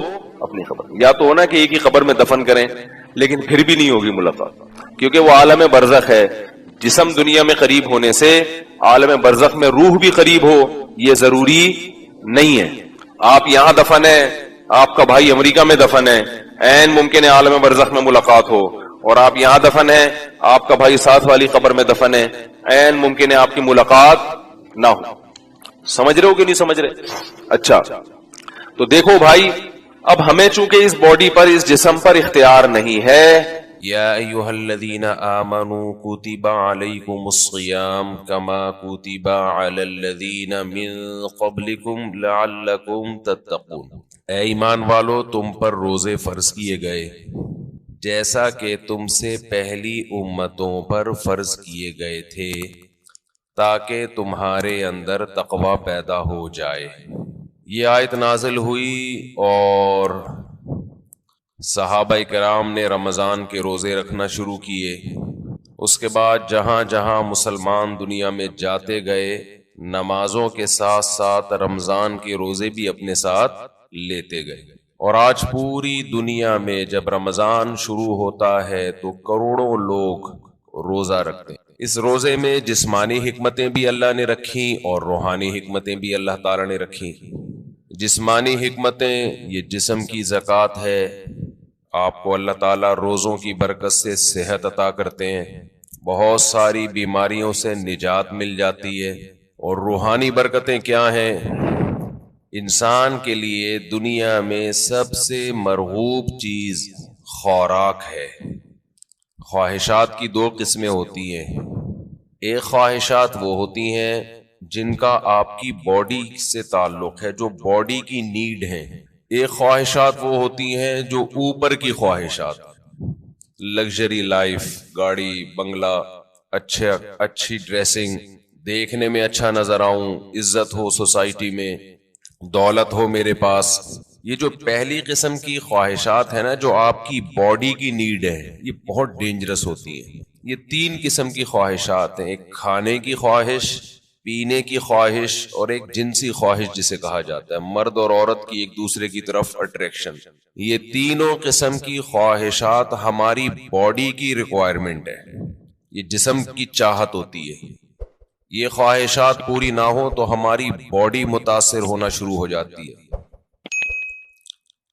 A: اپنی خبر میں. یا تو ہونا کہ ایک ہی خبر میں دفن کریں، لیکن پھر بھی نہیں ہوگی ملاقات، کیونکہ وہ عالم برزخ ہے. جسم دنیا میں قریب ہونے سے عالم برزخ میں روح بھی قریب ہو یہ ضروری نہیں ہے. آپ یہاں دفن ہے، آپ کا بھائی امریکہ میں دفن ہے، عین ممکن ہے عالم برزخ میں ملاقات ہو. اور آپ یہاں دفن ہے، آپ کا بھائی ساتھ والی قبر میں دفن ہے، عین ممکن ہے آپ کی ملاقات نہ ہو. سمجھ رہے ہو کہ نہیں سمجھ رہے؟ اچھا تو دیکھو بھائی، اب ہمیں چونکہ اس باڈی پر، اس جسم پر اختیار نہیں ہے.
B: یا ایھا الذین آمنوا کتب علیکم الصیام کما کتب علی الذین من قبلکم لعلکم تتقون. اے ایمان والو تم پر روزے فرض کیے گئے جیسا کہ تم سے پہلی امتوں پر فرض کیے گئے تھے تاکہ تمہارے اندر تقوی پیدا ہو جائے. یہ آیت نازل ہوئی اور صحابہ کرام نے رمضان کے روزے رکھنا شروع کیے. اس کے بعد جہاں جہاں مسلمان دنیا میں جاتے گئے نمازوں کے ساتھ ساتھ رمضان کے روزے بھی اپنے ساتھ لیتے گئے. اور آج پوری دنیا میں جب رمضان شروع ہوتا ہے تو کروڑوں لوگ روزہ رکھتے ہیں. اس روزے میں جسمانی حکمتیں بھی اللہ نے رکھی اور روحانی حکمتیں بھی اللہ تعالیٰ نے رکھی. جسمانی حکمتیں یہ جسم کی زکوٰۃ ہے، آپ کو اللہ تعالیٰ روزوں کی برکت سے صحت عطا کرتے ہیں. بہت ساری بیماریوں سے نجات مل جاتی ہے. اور روحانی برکتیں کیا ہیں؟ انسان کے لیے دنیا میں سب سے مرغوب چیز خوراک ہے. خواہشات کی دو قسمیں ہوتی ہیں. ایک خواہشات وہ ہوتی ہیں جن کا آپ کی باڈی سے تعلق ہے، جو باڈی کی نیڈ ہیں. ایک خواہشات وہ ہوتی ہیں جو اوپر کی خواہشات، لگژری لائف، گاڑی بنگلہ، اچھی ڈریسنگ، دیکھنے میں اچھا نظر آؤں، عزت ہو سوسائٹی میں، دولت ہو میرے پاس. یہ جو پہلی قسم کی خواہشات ہیں نا، جو آپ کی باڈی کی نیڈ ہے، یہ بہت ڈینجرس ہوتی ہیں. یہ تین قسم کی خواہشات ہیں. ایک کھانے کی خواہش، پینے کی خواہش، اور ایک جنسی خواہش جسے کہا جاتا ہے، مرد اور عورت کی ایک دوسرے کی طرف اٹریکشن. یہ تینوں قسم کی خواہشات ہماری باڈی کی ریکوائرمنٹ ہے، یہ جسم کی چاہت ہوتی ہے. یہ خواہشات پوری نہ ہو تو ہماری باڈی متاثر ہونا شروع ہو جاتی ہے.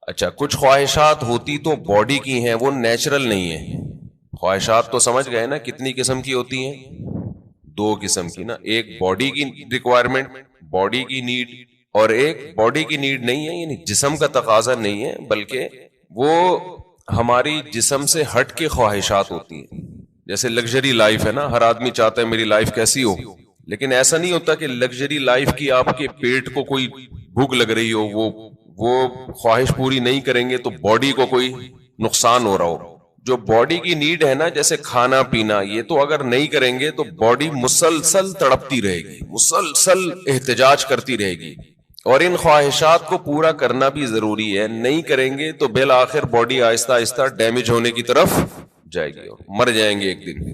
B: اچھا، کچھ خواہشات ہوتی تو باڈی کی ہیں، وہ نیچرل نہیں ہیں. خواہشات تو سمجھ گئے نا کتنی قسم کی ہوتی ہیں؟ دو قسم کی نا. ایک باڈی کی ریکوائرمنٹ، باڈی کی نیڈ، اور ایک باڈی کی نیڈ نہیں ہے، یعنی جسم کا تقاضا نہیں ہے، بلکہ وہ ہماری جسم سے ہٹ کے خواہشات ہوتی ہیں. جیسے لگژری لائف ہے نا، ہر آدمی چاہتا ہے میری لائف کیسی ہو، لیکن ایسا نہیں ہوتا کہ لگژری لائف کی آپ کے پیٹ کو کوئی بھوک لگ رہی ہو، وہ خواہش پوری نہیں کریں گے تو باڈی کو کوئی نقصان ہو رہا ہو. جو باڈی کی نیڈ ہے نا، جیسے کھانا پینا، یہ تو اگر نہیں کریں گے تو باڈی مسلسل تڑپتی رہے گی، مسلسل احتجاج کرتی رہے گی. اور ان خواہشات کو پورا کرنا بھی ضروری ہے. نہیں کریں گے تو بالآخر باڈی آہستہ آہستہ ڈیمیج ہونے کی طرف جائے گی اور مر جائیں گے ایک دن.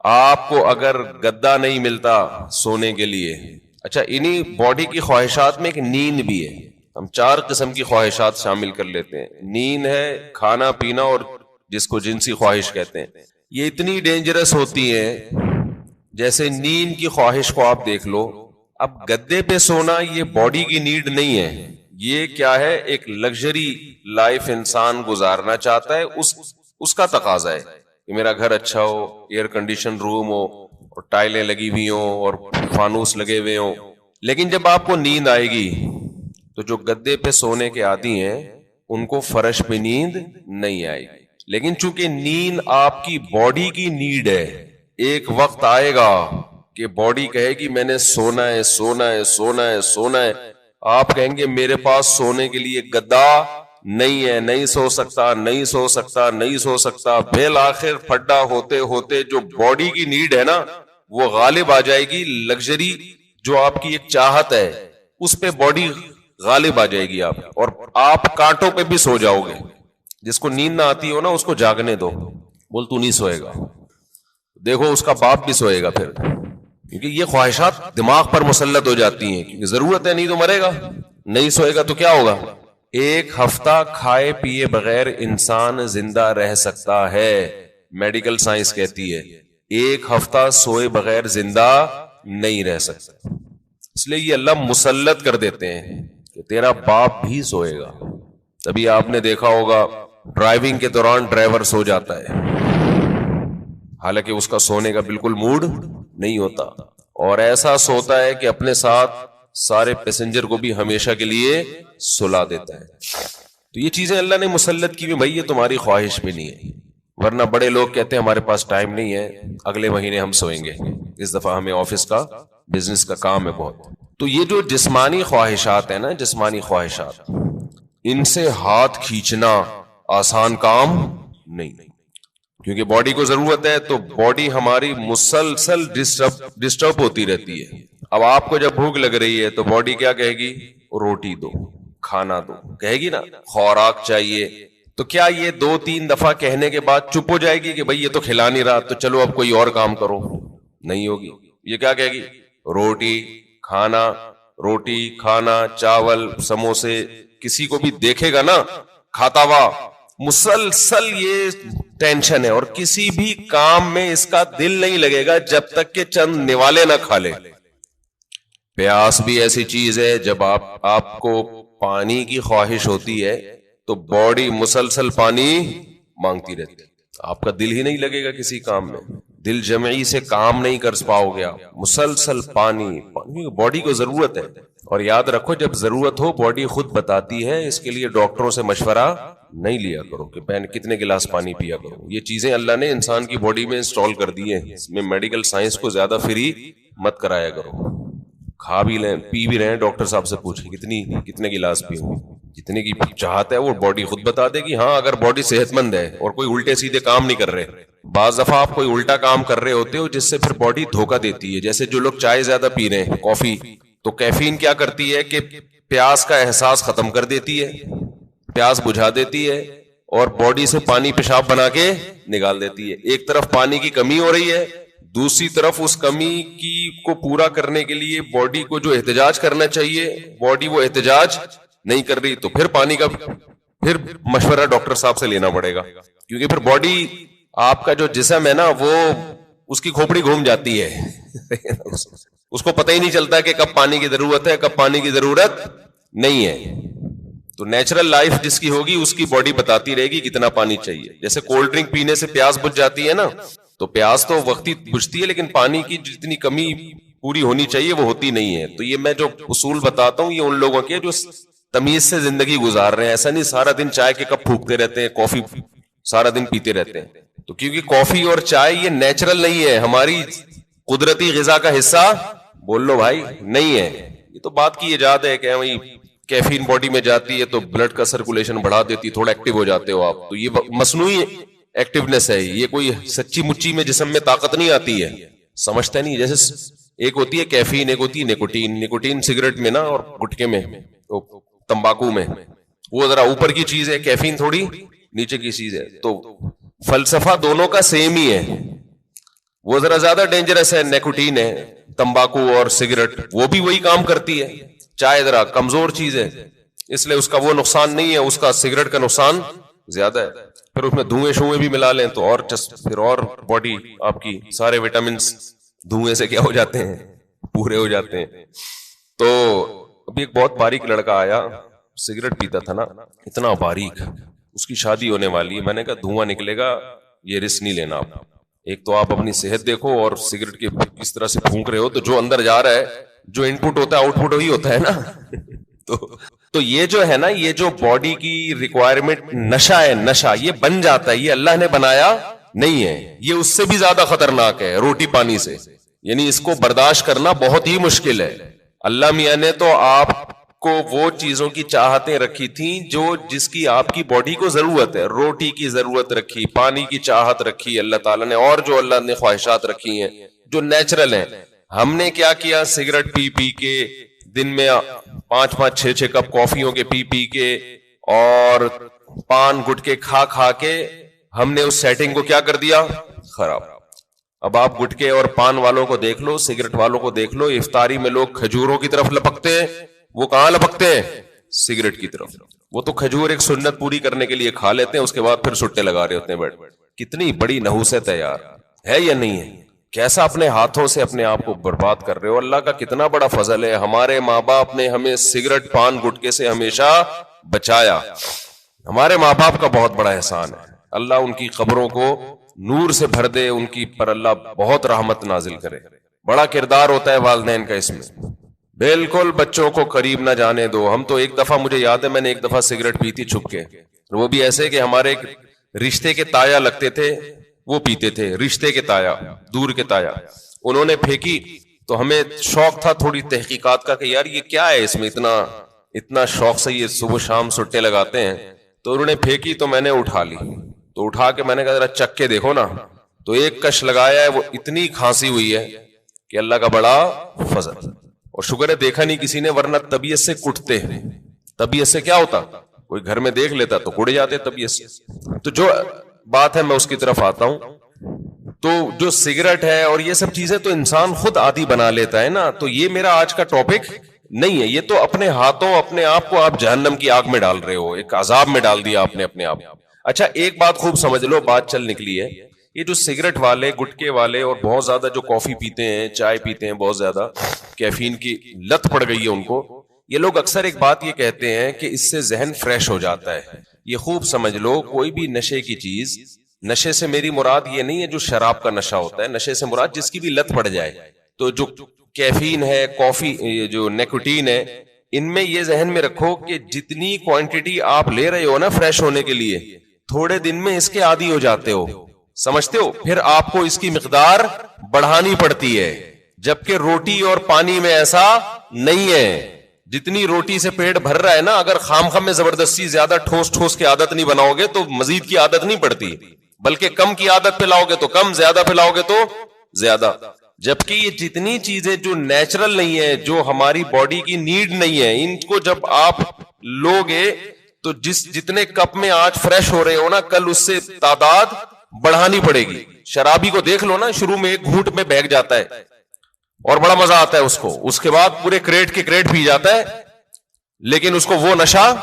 B: آپ کو اگر گدا نہیں ملتا سونے کے لیے، اچھا انہی باڈی کی خواہشات میں ایک نیند بھی ہے. ہم 4 قسم کی خواہشات شامل کر لیتے ہیں. نیند ہے، کھانا پینا، اور جس کو جنسی خواہش کہتے ہیں. یہ اتنی ڈینجرس ہوتی ہیں. جیسے نیند کی خواہش کو آپ دیکھ لو، اب گدے پہ سونا یہ باڈی کی نیڈ نہیں ہے، یہ کیا ہے؟ ایک لگژری لائف انسان گزارنا چاہتا ہے، اس کا تقاضا ہے کہ میرا گھر اچھا ہو، ایئر کنڈیشن روم ہو، اور ٹائلیں لگی ہوئی ہوں، اور فانوس لگے ہوئے ہوں. لیکن جب آپ کو نیند آئے گی تو جو گدے پہ سونے کے عادی ہیں ان کو فرش پہ نیند نہیں آئے گی. لیکن چونکہ نیند آپ کی باڈی کی نیڈ ہے، ایک وقت آئے گا کہ باڈی کہے گی میں نے سونا ہے، سونا ہے، سونا ہے، سونا ہے. آپ کہیں گے میرے پاس سونے کے لیے گدا نہیں ہے، نہیں سو سکتا، نہیں سو سکتا، نہیں سو سکتا. بالآخر پھڈا ہوتے ہوتے جو باڈی کی نیڈ ہے نا، وہ غالب آ جائے گی. لگژری جو آپ کی ایک چاہت ہے، اس پہ باڈی غالب آ جائے گی. اور آپ کانٹوں پہ بھی سو جاؤ گے. جس کو نیند نہ آتی ہو نا، اس کو جاگنے دو، بول تو نہیں سوئے گا، دیکھو اس کا باپ بھی سوئے گا پھر. کیونکہ یہ خواہشات دماغ پر مسلط ہو جاتی ہیں، کیونکہ ضرورت ہے، نہیں تو مرے گا. نہیں سوئے گا تو کیا ہوگا؟ 1 ہفتہ کھائے پیے بغیر انسان زندہ رہ سکتا ہے، میڈیکل سائنس کہتی ہے. 1 ہفتہ سوئے بغیر زندہ نہیں رہ سکتا. اس لیے یہ اللہ مسلط کر دیتے ہیں کہ تیرا باپ بھی سوئے گا. تبھی آپ نے دیکھا ہوگا ڈرائیونگ کے دوران ڈرائیور سو جاتا ہے، حالانکہ اس کا سونے کا بالکل موڈ نہیں ہوتا، اور ایسا سوتا ہے کہ اپنے ساتھ سارے پیسنجر کو بھی ہمیشہ کے لیے سلا دیتا ہے. تو یہ چیزیں اللہ نے مسلط کی، بھائی یہ تمہاری خواہش میں نہیں ہے. ورنہ بڑے لوگ کہتے ہیں ہمارے پاس ٹائم نہیں ہے، اگلے مہینے ہم سوئیں گے، اس دفعہ ہمیں آفس کا بزنس کا کام ہے بہت. تو یہ جو جسمانی خواہشات ہیں نا، جسمانی خواہشات، ان سے ہاتھ کھینچنا آسان کام نہیں، کیونکہ باڈی کو ضرورت ہے. تو باڈی ہماری مسلسل ڈسٹرب ہوتی رہتی ہے. اب آپ کو جب بھوک لگ رہی ہے تو باڈی کیا کہے گی؟ روٹی دو، کھانا دو، کہے گی نا، خوراک چاہیے. تو کیا یہ 2-3 دفعہ کہنے کے بعد چپ ہو جائے گی کہ بھائی یہ تو کھلا نہیں رہا تو چلو اب کوئی اور کام کرو؟ نہیں ہوگی. یہ کیا کہے گی؟ روٹی کھانا، روٹی کھانا، چاول، سموسے. کسی کو بھی دیکھے گا نا کھاتا ہوا، مسلسل یہ ٹینشن ہے، اور کسی بھی کام میں اس کا دل نہیں لگے گا جب تک کہ چند نوالے نہ کھا لے. پیاس بھی ایسی چیز ہے، جب آپ کو پانی کی خواہش ہوتی ہے تو باڈی مسلسل پانی مانگتی رہتی ہے، آپ کا دل ہی نہیں لگے گا کسی کام میں. دل جمعی سے کام نہیں کر پاؤ گیا. مسلسل پانی باڈی کو ضرورت ہے. اور یاد رکھو جب ضرورت ہو باڈی خود بتاتی ہے, اس کے لیے ڈاکٹروں سے مشورہ نہیں لیا کرو کہ میں کتنے گلاس پانی پیا کروں. یہ چیزیں اللہ نے انسان کی باڈی میں انسٹال کر دی ہیں, اس میں میڈیکل سائنس کو زیادہ فری مت کرایا کرو. کھا بھی لیں پی بھی رہے, ڈاکٹر صاحب سے پوچھیں کتنے گلاس پیوں, جتنے کی چاہت ہے وہ باڈی خود بتا دے گی. ہاں اگر باڈی صحت مند ہے اور کوئی الٹے سیدھے کام نہیں کر رہے. بعض دفعہ آپ کوئی الٹا کام کر رہے ہوتے ہو جس سے پھر باڈی دھوکہ دیتی ہے. جیسے جو لوگ چائے زیادہ پی رہے ہیں, کافی, تو کیفین کیا کرتی ہے کہ پیاس کا احساس ختم کر دیتی ہے, پیاس بجھا دیتی ہے اور باڈی سے پانی پیشاب بنا کے نکال دیتی ہے. ایک طرف پانی کی کمی ہو رہی ہے, دوسری طرف اس کمی کی کو پورا کرنے کے لیے باڈی کو جو احتجاج کرنا چاہیے باڈی وہ احتجاج نہیں کر رہی. تو پھر پانی کا پھر مشورہ ڈاکٹر صاحب سے لینا پڑے گا, کیونکہ پھر باڈی آپ کا جو جسم ہے نا وہ اس کی کھوپڑی گھوم جاتی ہے. اس کو پتہ ہی نہیں چلتا کہ کب پانی کی ضرورت ہے کب پانی کی ضرورت نہیں ہے. تو نیچرل لائف جس کی ہوگی اس کی باڈی بتاتی رہے گی کتنا پانی چاہیے. جیسے کولڈ ڈرنک پینے سے پیاس بجھ جاتی ہے نا, تو پیاس تو وقتی بجھتی ہے لیکن پانی کی جتنی کمی پوری ہونی چاہیے وہ ہوتی نہیں ہے. تو یہ میں جو اصول بتاتا ہوں یہ ان لوگوں کے جو تمیز سے زندگی گزار رہے ہیں. ایسا نہیں سارا دن چائے کے کپ پھونکتے رہتے ہیں, کافی سارا دن پیتے رہتے ہیں. تو کیونکہ کافی اور چائے یہ نیچرل نہیں ہے, ہماری قدرتی غذا کا حصہ بول لو بھائی نہیں ہے. یہ تو بات کی ایجاد ہے کہ وہی کیفین باڈی میں جاتی ہے تو بلڈ کا سرکولیشن بڑھا دیتی ہے, تھوڑا ایکٹیو ہو جاتے ہو آپ. تو یہ مصنوعی ایکٹیونیس ہے, یہ کوئی سچی مچی میں جسم میں طاقت نہیں آتی ہے, سمجھتے نہیں. جیسے ایک ہوتی ہے کیفین, ایک ہوتی ہے نیکوٹین. نیکوٹین سگریٹ میں نا اور گٹکے میں تمباکو میں وہ ذرا اوپر کی چیز ہے, کیفین تھوڑی نیچے کی چیز ہے. تو فلسفہ دونوں کا سیم ہی ہے, وہ ذرا زیادہ ڈینجرس ہے نیکوٹین ہے, تمباکو اور سگریٹ وہ بھی وہی کام کرتی ہے. چائے ذرا کمزور چیز ہے اس لیے اس کا وہ نقصان نہیں ہے, اس کا سگریٹ کا نقصان زیادہ ہے. پھر اس میں دھوئیں شوئیں بھی ملا لیں تو اور پھر اور باڈی آپ کی سارے وٹامنس دھوئیں سے کیا ہو جاتے ہیں, پورے ہو جاتے ہیں. تو ابھی ایک بہت باریک لڑکا آیا, سگریٹ پیتا تھا نا, اتنا باریک, اس کی شادی ہونے والی ہے. میں نے کہا دھواں نکلے گا, یہ رسک نہیں لینا آپ. ایک تو آپ اپنی صحت دیکھو اور سگریٹ کے کس طرح سے پھونک رہے ہو, تو جو اندر جا رہا ہے جو ان پٹ ہوتا ہے آؤٹ پٹ وہی ہوتا ہے نا. تو یہ جو ہے نا, یہ جو باڈی کی ریکوائرمنٹ نشہ ہے, نشہ یہ بن جاتا ہے, یہ اللہ نے بنایا نہیں ہے. یہ اس سے بھی زیادہ خطرناک ہے روٹی پانی سے, یعنی اس کو برداشت کرنا بہت ہی مشکل ہے. اللہ میاں نے تو آپ کو وہ چیزوں کی چاہتیں رکھی تھیں جو جس کی آپ کی باڈی کو ضرورت ہے. روٹی کی ضرورت رکھی, پانی کی چاہت رکھی اللہ تعالیٰ نے, اور جو اللہ نے خواہشات رکھی ہیں جو نیچرل ہیں. ہم نے کیا کیا, سگریٹ پی پی کے دن میں 5-6 کپ کافیوں کے پی پی کے اور پان گٹکے کھا کھا کے ہم نے اس سیٹنگ کو کیا کر دیا, خراب. اب آپ گٹکے اور پان والوں کو دیکھ لو, سگریٹ والوں کو دیکھ لو, افطاری میں لوگ کھجوروں کی طرف لپکتے ہیں, وہ کہاں لپکتے ہیں, سگریٹ کی طرف. وہ تو کھجور ایک سنت پوری کرنے کے لیے کھا لیتے ہیں, اس کے بعد پھر سٹے لگا رہے ہوتے ہیں بیٹھ. کتنی بڑی نحوست ہے یار, ہے یا نہیں ہے؟ کیسا اپنے ہاتھوں سے اپنے آپ کو برباد کر رہے ہو. اللہ کا کتنا بڑا فضل ہے, ہمارے ماں باپ نے ہمیں سگریٹ پان گٹکے سے ہمیشہ بچایا. ہمارے ماں باپ کا بہت بڑا احسان ہے. اللہ ان کی قبروں کو نور سے بھر دے, ان کی پر اللہ بہت رحمت نازل کرے. بڑا کردار ہوتا ہے والدین کا اس میں. بالکل بچوں کو قریب نہ جانے دو. ہم تو ایک دفعہ, مجھے یاد ہے میں نے ایک دفعہ سگریٹ پی تھی چھپ کے, وہ بھی ایسے کہ ہمارے ایک رشتے کے تایا لگتے تھے, وہ پیتے تھے, رشتے کے تایا, دور کے تایا. انہوں نے پھینکی تو ہمیں شوق تھا تھوڑی تحقیقات کا کہ یار یہ کیا ہے, اس میں اتنا شوق سے یہ صبح شام سٹے لگاتے ہیں. تو انہوں نے پھینکی تو میں نے اٹھا لی, تو اٹھا کے میں نے کہا ذرا چک کے دیکھو نا, تو ایک کش لگایا ہے, وہ اتنی کھانسی ہوئی ہے کہ اللہ کا بڑا فضل اور شکر ہے دیکھا نہیں کسی نے, ورنہ طبیعت سے کٹتے. طبیعت سے کیا ہوتا, کوئی گھر میں دیکھ لیتا تو کٹ جاتے طبیعت سے. تو جو بات ہے میں اس کی طرف آتا ہوں. تو جو سگریٹ ہے اور یہ سب چیزیں تو انسان خود عادی بنا لیتا ہے نا. تو یہ میرا آج کا ٹاپک نہیں ہے, یہ تو اپنے ہاتھوں اپنے آپ کو آپ جہنم کی آگ میں ڈال رہے ہو, ایک عذاب میں ڈال دیا آپ نے اپنے آپ. اچھا ایک بات خوب سمجھ لو, بات چل نکلی ہے, یہ جو سگریٹ والے, گٹکے والے اور بہت زیادہ جو کافی پیتے ہیں, چائے پیتے ہیں, بہت زیادہ کیفین کی لت پڑ گئی ہے ان کو, یہ لوگ اکثر ایک بات یہ کہتے ہیں کہ اس سے ذہن فریش ہو جاتا ہے. یہ خوب سمجھ لو, کوئی بھی نشے کی چیز نشے سے میری مراد یہ نہیں ہے جو شراب کا نشہ ہوتا ہے، نشے سے مراد جس کی بھی لت پڑ جائے. تو جو کیفین ہے، کافی، یہ جو نیکوٹین ہے، ان میں یہ ذہن میں رکھو کہ جتنی کوانٹٹی آپ لے رہے ہو نا فریش ہونے کے لیے، تھوڑے دن میں اس کے عادی ہو جاتے ہو، سمجھتے ہو؟ پھر آپ کو اس کی مقدار بڑھانی پڑتی ہے، جبکہ روٹی اور پانی میں ایسا نہیں ہے. جتنی روٹی سے پیٹ بھر رہا ہے نا، اگر خام خام میں زبردستی زیادہ ٹھوس ٹھوس کی عادت نہیں بناؤ گے تو مزید کی عادت نہیں پڑتی، بلکہ کم کی عادت پہ لاؤ گے تو کم، زیادہ پہ لاؤ گے تو زیادہ. جبکہ یہ جتنی چیزیں جو نیچرل نہیں ہے، جو ہماری باڈی کی نیڈ نہیں ہے، ان کو جب آپ لوگے تو جتنے کپ میں آج فریش ہو رہے ہو نا، کل اس سے تعداد بڑھانی پڑے گی. شرابی کو دیکھ لو نا، شروع میں ایک گھونٹ میں بہگ جاتا ہے اور بڑا مزہ آتا ہے اس کو، اس کے بعد پورے کریٹ کے کریٹ پی جاتا ہے، لیکن اس کو وہ نشہ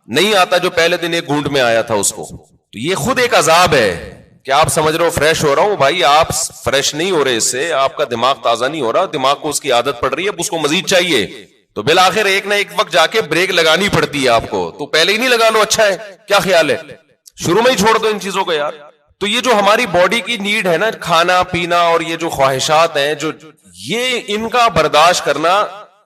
B: نہیں آتا جو پہلے دن ایک گھونٹ میں آیا تھا اس کو. تو یہ خود ایک عذاب ہے کہ آپ سمجھ رہے ہو فریش ہو رہا ہوں، بھائی آپ فریش نہیں ہو رہے، اس سے آپ کا دماغ تازہ نہیں ہو رہا، دماغ کو اس کی عادت پڑ رہی ہے، اب اس کو مزید چاہیے، تو بالآخر ایک نہ ایک وقت جا کے بریک لگانی پڑتی ہے آپ کو. تو پہلے ہی نہیں لگا لو، اچھا ہے، کیا خیال ہے؟ شروع میں ہی چھوڑ دو ان چیزوں کو یار. تو یہ جو ہماری باڈی کی نیڈ ہے نا، کھانا پینا اور یہ جو خواہشات ہیں، جو یہ ان کا برداشت کرنا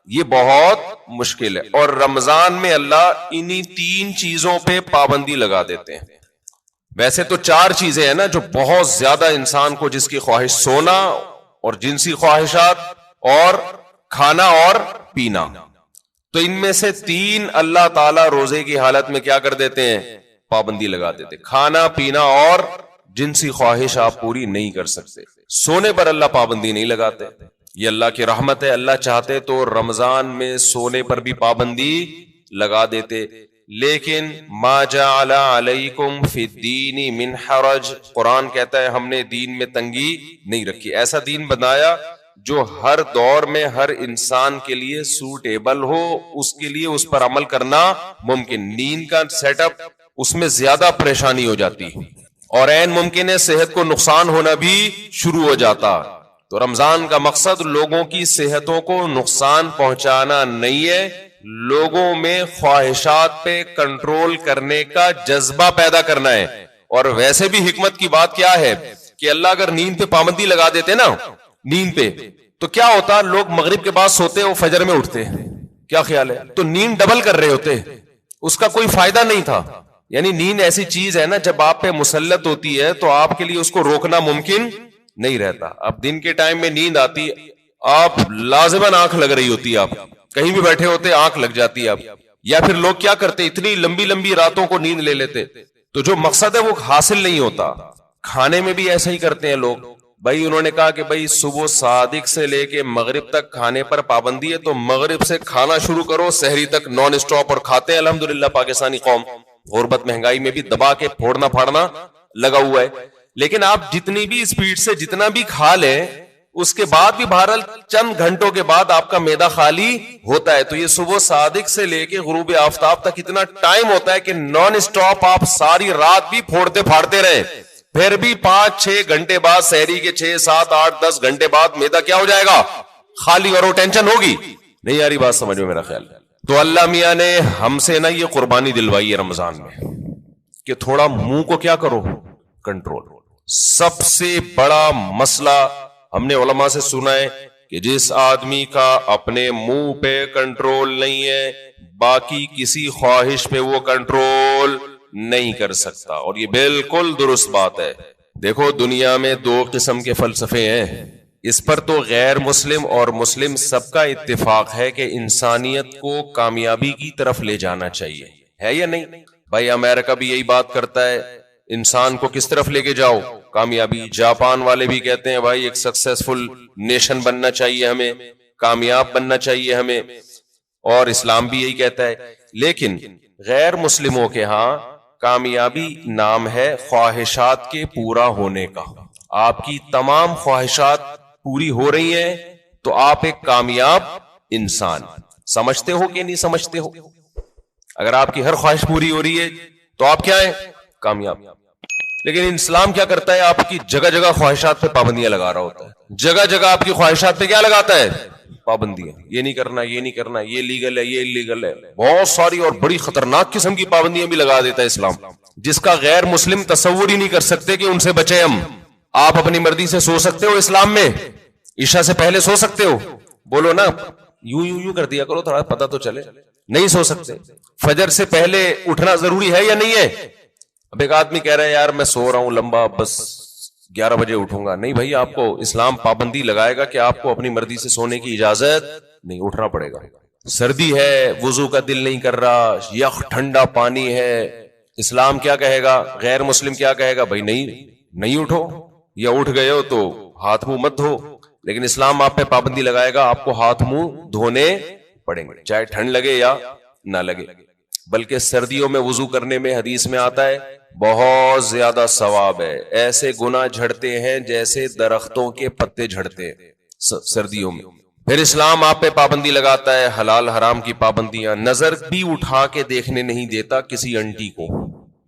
B: یہ بہت مشکل ہے. اور رمضان میں اللہ انہی 3 چیزوں پہ پابندی لگا دیتے ہیں. ویسے تو 4 چیزیں ہیں نا جو بہت زیادہ انسان کو، جس کی خواہش سونا اور جنسی خواہشات اور کھانا اور پینا، تو ان میں سے 3 اللہ تعالی روزے کی حالت میں کیا کر دیتے ہیں؟ پابندی لگا دیتے. کھانا پینا اور جنسی خواہش آپ پوری نہیں کر سکتے. سونے پر اللہ پابندی نہیں لگاتے، یہ اللہ کی رحمت ہے. اللہ چاہتے تو رمضان میں سونے پر بھی پابندی لگا دیتے، لیکن ما جعل علیکم فی الدین من حرج، قرآن کہتا ہے ہم نے دین میں تنگی نہیں رکھی. ایسا دین بنایا جو ہر دور میں ہر انسان کے لیے سوٹیبل ہو، اس کے لیے اس پر عمل کرنا ممکن. نیند کا سیٹ اپ اس میں زیادہ پریشانی ہو جاتی اور عین ممکن ہے صحت کو نقصان ہونا بھی شروع ہو جاتا. تو رمضان کا مقصد لوگوں کی صحتوں کو نقصان پہنچانا نہیں ہے، لوگوں میں خواہشات پہ کنٹرول کرنے کا جذبہ پیدا کرنا ہے. اور ویسے بھی حکمت کی بات کیا ہے کہ اللہ اگر نیند پہ پابندی لگا دیتے نا، نیند پہ، تو کیا ہوتا؟ لوگ مغرب کے بعد سوتے وہ فجر میں اٹھتے. کیا خیال ہے؟ تو نیند ڈبل کر رہے ہوتے، اس کا کوئی فائدہ نہیں تھا. یعنی نیند ایسی چیز ہے نا، جب آپ پہ مسلط ہوتی ہے تو آپ کے لیے اس کو روکنا ممکن نہیں رہتا. اب دن کے ٹائم میں نیند آتی، آپ لازماً آنکھ لگ رہی ہوتی ہے، آپ کہیں بھی بیٹھے ہوتے آنکھ لگ جاتی ہے آپ. یا پھر لوگ کیا کرتے، اتنی لمبی لمبی راتوں کو نیند لے لیتے، تو جو مقصد ہے وہ حاصل نہیں ہوتا. کھانے میں بھی ایسا ہی کرتے ہیں لوگ. بھائی انہوں نے کہا کہ بھائی صبح صادق سے لے کے مغرب تک کھانے پر پابندی ہے، تو مغرب سے کھانا شروع کرو، سحری تک نان اسٹاپ، اور کھاتے ہیں. الحمدللہ پاکستانی قوم غربت مہنگائی میں بھی دبا کے پھوڑنا پھاڑنا لگا ہوا ہے. لیکن آپ جتنی بھی اسپیڈ سے جتنا بھی کھا لیں، اس کے بعد بھی بہرحال چند گھنٹوں کے بعد آپ کا معدہ خالی ہوتا ہے. تو یہ صبح صادق سے لے کے غروب آفتاب تک اتنا ٹائم ہوتا ہے کہ نان اسٹاپ آپ ساری رات بھی پھوڑتے پھاڑتے رہیں، پھر بھی 5-6 گھنٹے بعد، سحری کے 6, 7, 8, 10 گھنٹے بعد معدہ کیا ہو جائے گا؟ خالی. اور وہ ٹینشن ہوگی نہیں. یاری بات سمجھو میرا خیال. تو اللہ میاں نے ہم سے نا یہ قربانی دلوائی ہے رمضان میں کہ تھوڑا منہ کو کیا کرو، کنٹرول. سب سے بڑا مسئلہ ہم نے علماء سے سنا ہے کہ جس آدمی کا اپنے منہ پہ کنٹرول نہیں ہے، باقی کسی خواہش پہ وہ کنٹرول نہیں کر سکتا. اور یہ بالکل درست بات ہے. دیکھو دنیا میں 2 قسم کے فلسفے ہیں، اس پر تو غیر مسلم اور مسلم سب کا اتفاق ہے کہ انسانیت کو کامیابی کی طرف لے جانا چاہیے، ہے یا نہیں؟ بھائی امریکہ بھی یہی بات کرتا ہے، انسان کو کس طرف لے کے جاؤ؟ کامیابی. جاپان والے بھی کہتے ہیں بھائی ایک سکسیسفل نیشن بننا چاہیے ہمیں، کامیاب بننا چاہیے ہمیں. اور اسلام بھی یہی کہتا ہے. لیکن غیر مسلموں کے ہاں کامیابی نام ہے خواہشات کے پورا ہونے کا. آپ کی تمام خواہشات پوری ہو رہی ہیں تو آپ ایک کامیاب انسان. سمجھتے ہو کہ نہیں سمجھتے ہو؟ اگر آپ کی ہر خواہش پوری ہو رہی ہے تو آپ کیا ہیں؟ کامیاب. لیکن اسلام کیا کرتا ہے؟ آپ کی جگہ جگہ خواہشات پہ پابندیاں لگا رہا ہوتا ہے. جگہ جگہ آپ کی خواہشات پہ کیا لگاتا ہے؟ پابندیاں. یہ نہیں کرنا، یہ نہیں کرنا، یہ لیگل ہے، یہ انلیگل ہے. بہت ساری اور بڑی خطرناک قسم کی پابندیاں بھی لگا دیتا ہے اسلام. جس کا غیر مسلم تصور ہی نہیں کر سکتے کہ ان سے بچے ہم. آپ اپنی مرضی سے سو سکتے ہو اسلام میں؟ عشاء سے پہلے سو سکتے ہو؟ بولو نا, یوں کر دیا کرو, تھوڑا پتہ تو چلے. نہیں سو سکتے. فجر سے پہلے اٹھنا ضروری ہے یا نہیں ہے؟ اب ایک آدمی کہہ رہا ہے یار میں سو رہا ہوں لمبا, بس 11 بجے اٹھوں گا. نہیں بھائی, آپ کو اسلام پابندی لگائے گا کہ آپ کو اپنی مرضی سے سونے کی اجازت نہیں, اٹھنا پڑے گا. سردی ہے, وضو کا دل نہیں کر رہا, یخ ٹھنڈا پانی ہے, اسلام کیا کہے گا؟ غیر مسلم کیا کہے گا؟ بھائی نہیں اٹھو, یا اٹھ گئے ہو تو ہاتھ منہ مت دھو. لیکن اسلام آپ پہ پابندی لگائے گا, آپ کو ہاتھ منہ دھونے پڑیں گے, چاہے ٹھنڈ لگے یا نہ لگے. بلکہ سردیوں میں وضو کرنے میں حدیث میں آتا ہے بہت زیادہ ثواب ہے. ایسے گناہ جھڑتے ہیں جیسے درختوں کے پتے جھڑتے ہیں سردیوں میں. پھر اسلام آپ پہ پابندی لگاتا ہے حلال حرام کی پابندیاں. نظر بھی اٹھا کے دیکھنے نہیں دیتا کسی انٹی کو.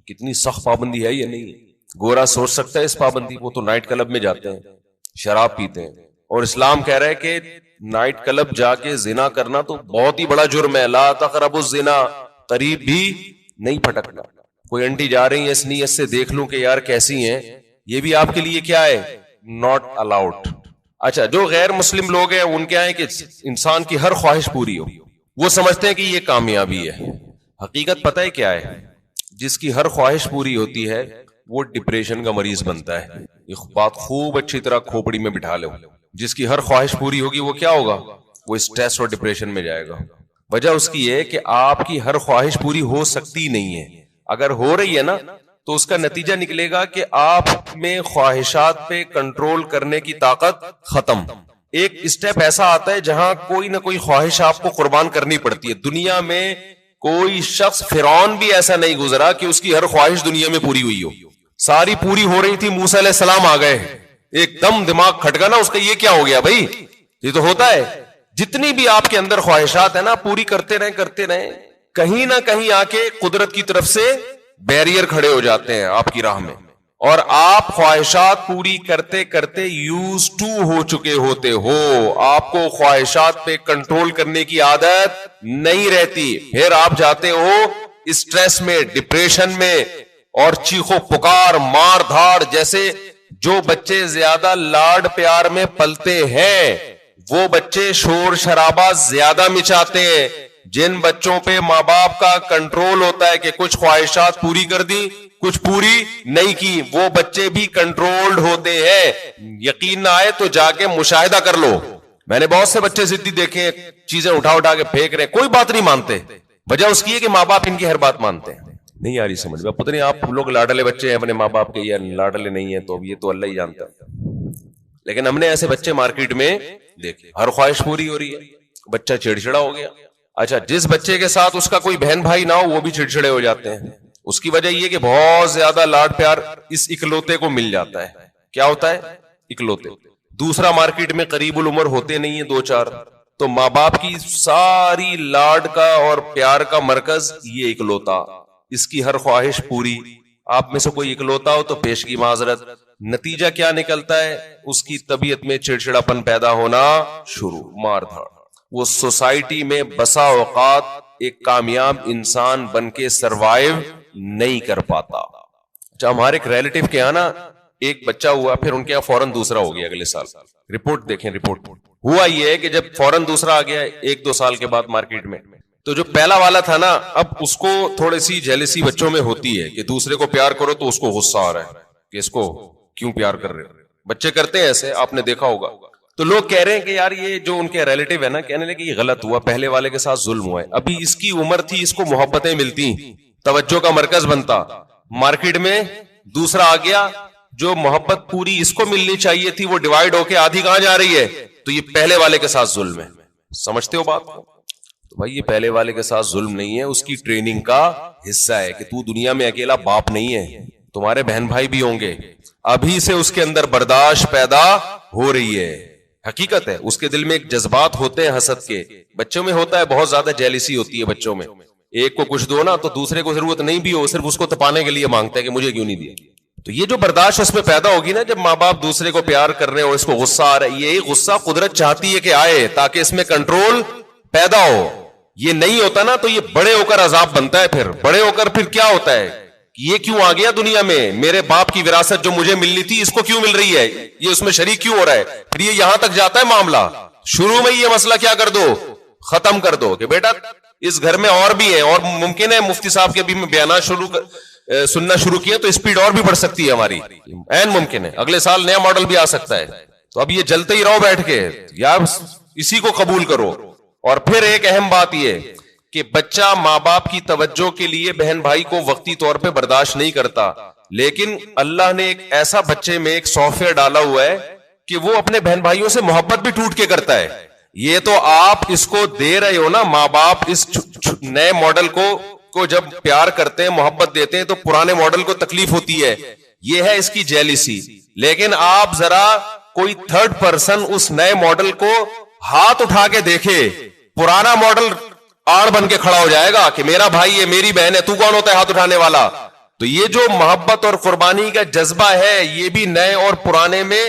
B: کتنی سخت پابندی ہے یہ نہیں. گورا سوچ سکتا ہے اس پابندی, وہ تو نائٹ کلب میں جاتے ہیں, شراب پیتے ہیں, اور اسلام کہہ رہا ہے کہ نائٹ کلب جا کے زنا کرنا تو بہت ہی بڑا جرم ہے. لا تقربوا الزنا, قریب بھی نہیں پھٹکنا. کوئی انٹی جا رہی ہے اس نیت سے دیکھ لوں کہ یار کیسی ہیں, یہ بھی آپ کے لیے کیا ہے؟ Not allowed. اچھا, جو غیر مسلم لوگ ہیں ان کیا ہے کہ انسان کی ہر خواہش پوری ہو. وہ سمجھتے ہیں کہ یہ کامیابی ہے. حقیقت پتہ ہے کیا ہے؟ جس کی ہر خواہش پوری ہوتی ہے وہ ڈپریشن کا مریض بنتا ہے. یہ بات خوب اچھی طرح کھوپڑی میں بٹھا لو. جس کی ہر خواہش پوری ہوگی وہ کیا ہوگا؟ وہ اسٹریس اور ڈپریشن میں جائے گا. وجہ اس کی ہے کہ آپ کی ہر خواہش پوری ہو سکتی نہیں ہے. اگر ہو رہی ہے نا تو اس کا نتیجہ نکلے گا کہ آپ میں خواہشات پہ کنٹرول کرنے کی طاقت ختم. ایک اسٹیپ ایسا آتا ہے جہاں کوئی نہ کوئی خواہش آپ کو قربان کرنی پڑتی ہے. دنیا میں کوئی شخص فرعون بھی ایسا نہیں گزرا کہ اس کی ہر خواہش دنیا میں پوری ہوئی ہو. ساری پوری ہو رہی تھی, موسیٰ علیہ السلام آ گئے, ایک دم دماغ کھٹکا نا اس کا, یہ کیا ہو گیا بھائی؟ یہ تو ہوتا ہے. جتنی بھی آپ کے اندر خواہشات ہیں نا, پوری کرتے رہیں, کہیں نہ کہیں آ کے قدرت کی طرف سے بیریئر کھڑے ہو جاتے ہیں آپ کی راہ میں, اور آپ خواہشات پوری کرتے کرتے یوز ٹو ہو چکے ہوتے ہو. آپ کو خواہشات پہ کنٹرول کرنے کی عادت نہیں رہتی. پھر آپ جاتے ہو اسٹریس میں, ڈپریشن میں, اور چیخو پکار, مار دھاڑ. جیسے جو بچے زیادہ لاڈ پیار میں پلتے ہیں وہ بچے شور شرابہ زیادہ مچاتے ہیں. جن بچوں پہ ماں باپ کا کنٹرول ہوتا ہے کہ کچھ خواہشات پوری کر دی, کچھ پوری نہیں کی, وہ بچے بھی کنٹرولڈ ہوتے ہیں. یقین نہ آئے تو جا کے مشاہدہ کر لو. میں نے بہت سے بچے ضدی دیکھے, چیزیں اٹھا کے پھینک رہے, کوئی بات نہیں مانتے. وجہ اس کی ہے کہ ماں باپ ان کی ہر بات مانتے ہیں. نہیں آ رہی سمجھ میں؟ پتہ نہیں آپ لوگ لاڈلے بچے ہیں اپنے ماں باپ کے یا لاڈلے نہیں ہیں, تو یہ تو اللہ ہی جانتا ہے. لیکن ہم نے ایسے بچے مارکیٹ میں دیکھے, ہر خواہش پوری ہو رہی ہے, بچہ چڑچڑا ہو گیا. اچھا, جس بچے کے ساتھ اس کا کوئی بہن بھائی نہ ہو وہ بھی چڑچڑے ہو جاتے ہیں. اس کی وجہ یہ کہ بہت زیادہ لاڈ پیار اس اکلوتے کو مل جاتا ہے. کیا ہوتا ہے؟ اکلوتے. دوسرا مارکیٹ میں قریب العمر ہوتے نہیں ہیں 2-4, تو ماں باپ کی ساری لاڈ کا اور پیار کا مرکز یہ اکلوتا. اس کی ہر خواہش پوری. آپ میں سے کوئی اکلوتا ہو تو پیش کی معذرت. نتیجہ کیا نکلتا ہے؟ اس کی طبیعت میں چڑچڑاپن پیدا ہونا شروع, مار دھاڑ. وہ سوسائٹی میں بسا اوقات ایک کامیاب انسان بن کے سروائیو نہیں کر پاتا. اچھا, ہمارے ایک ریلیٹیو کے یہاں نا ایک بچہ ہوا, پھر ان کے یہاں فوراً دوسرا ہو گیا اگلے سال. رپورٹ دیکھیں, رپورٹ ہوا یہ ہے کہ جب فوراً دوسرا آ گیا 1-2 سال کے بعد مارکیٹ میں, تو جو پہلا والا تھا نا, اب اس کو تھوڑی سی جیلسی بچوں میں ہوتی ہے کہ دوسرے کو پیار کرو تو اس کو غصہ آ رہا ہے کہ اس کو کیوں پیار کر رہے ہو. بچے کرتے ہیں ایسے, آپ نے دیکھا ہوگا. تو لوگ کہہ رہے ہیں کہ یار یہ جو ان کے ریلیٹیو ہے نا, کہنے لگے کہ یہ غلط ہوا, پہلے والے کے ساتھ ظلم ہوا ہے. ابھی اس کی عمر تھی, اس کو محبتیں ملتی, توجہ کا مرکز بنتا. مارکیٹ میں دوسرا آ گیا, جو محبت پوری اس کو ملنی چاہیے تھی وہ ڈیوائیڈ ہو کے آدھی کہاں جا رہی ہے, تو یہ پہلے والے کے ساتھ ظلم ہے. سمجھتے ہو بات کو؟ تو بھائی یہ پہلے والے کے ساتھ ظلم نہیں ہے, اس کی ٹریننگ کا حصہ ہے کہ تو دنیا میں اکیلا باپ نہیں ہے, تمہارے بہن بھائی بھی ہوں گے. ابھی سے اس کے اندر برداشت پیدا ہو رہی ہے. حقیقت ہے, اس کے دل میں ایک جذبات ہوتے ہیں حسد کے. بچوں میں ہوتا ہے, بہت زیادہ جیلسی ہوتی ہے بچوں میں. ایک کو کچھ دو نا تو دوسرے کو ضرورت نہیں بھی ہو, صرف اس کو تپانے کے لیے مانگتا ہے کہ مجھے کیوں نہیں دیا. تو یہ جو برداشت اس میں پیدا ہوگی نا, جب ماں باپ دوسرے کو پیار کر رہے ہو, اس کو غصہ آ رہا ہے, یہی غصہ قدرت چاہتی ہے کہ آئے تاکہ اس میں کنٹرول پیدا ہو. یہ نہیں ہوتا نا تو یہ بڑے ہو کر عذاب بنتا ہے. پھر بڑے ہو کر پھر کیا ہوتا ہے یہ کیوں آ گیا دنیا میں, میرے باپ کی وراثت جو مجھے ملنی تھی اس کو کیوں مل رہی ہے, یہ اس میں شریک کیوں ہو رہا ہے. پھر یہ یہاں تک جاتا ہے معاملہ, شروع میں یہ مسئلہ کیا کر دو, ختم کر دو کہ بیٹا اس گھر میں اور بھی ہیں, اور ممکن ہے مفتی صاحب کے بھی بیانات سننا شروع کیے تو اسپیڈ اور بھی بڑھ سکتی ہے ہماری, عین ممکن ہے, اگلے سال نیا ماڈل بھی آ سکتا ہے. تو اب یہ جلتے ہی رہو بیٹھ کے, یار اسی کو قبول کرو. اور پھر ایک اہم بات یہ کہ بچہ ماں باپ کی توجہ کے لیے بہن بھائی کو وقتی طور پہ برداشت نہیں کرتا, لیکن اللہ نے ایک ایسا بچے میں ایک سافٹ ویئر ڈالا ہوا ہے کہ وہ اپنے بہن بھائیوں سے محبت بھی ٹوٹ کے کرتا ہے. یہ تو آپ اس کو دے رہے ہو نا, ماں باپ اس نئے ماڈل کو جب پیار کرتے ہیں, محبت دیتے ہیں, تو پرانے ماڈل کو تکلیف ہوتی ہے, یہ ہے اس کی جیلیسی. لیکن آپ ذرا کوئی تھرڈ پرسن اس نئے ماڈل کو ہاتھ اٹھا کے دیکھے, پرانا ماڈل آڑ بن کے کھڑا ہو جائے گا کہ میرا بھائی ہے, میری بہن ہے, تو کون ہوتا ہے ہاتھ اٹھانے والا. تو یہ جو محبت اور قربانی کا جذبہ ہے, یہ بھی نئے اور پرانے میں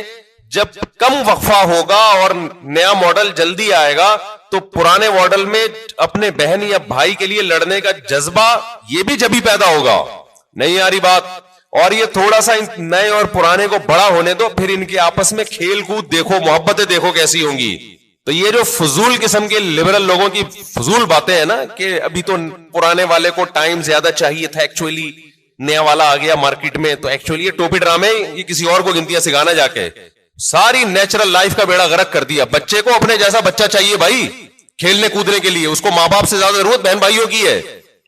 B: جب کم وقفہ ہوگا اور نیا ماڈل جلدی آئے گا, تو پرانے ماڈل میں اپنے بہن یا بھائی کے لیے لڑنے کا جذبہ یہ بھی جبھی پیدا ہوگا. نہیں آ رہی بات. اور یہ تھوڑا سا نئے اور پرانے کو بڑا ہونے دو, پھر ان کے آپس میں کھیل کود دیکھو, محبتیں دیکھو کیسی ہوں گی. تو یہ جو فضول قسم کے لبرل لوگوں کی فضول باتیں ہیں نا کہ ابھی تو پرانے والے کو ٹائم زیادہ چاہیے تھا, ایکچولی نیا والا آ گیا مارکیٹ میں, تو ایکچولی یہ ٹوپی ڈرامے یہ کسی اور کو گنتیاں سکھانا جا کے ساری نیچرل لائف کا بیڑا غرق کر دیا. بچے کو اپنے جیسا بچہ چاہیے بھائی کھیلنے کودنے کے لیے, اس کو ماں باپ سے زیادہ ضرورت بہن بھائیوں کی ہے.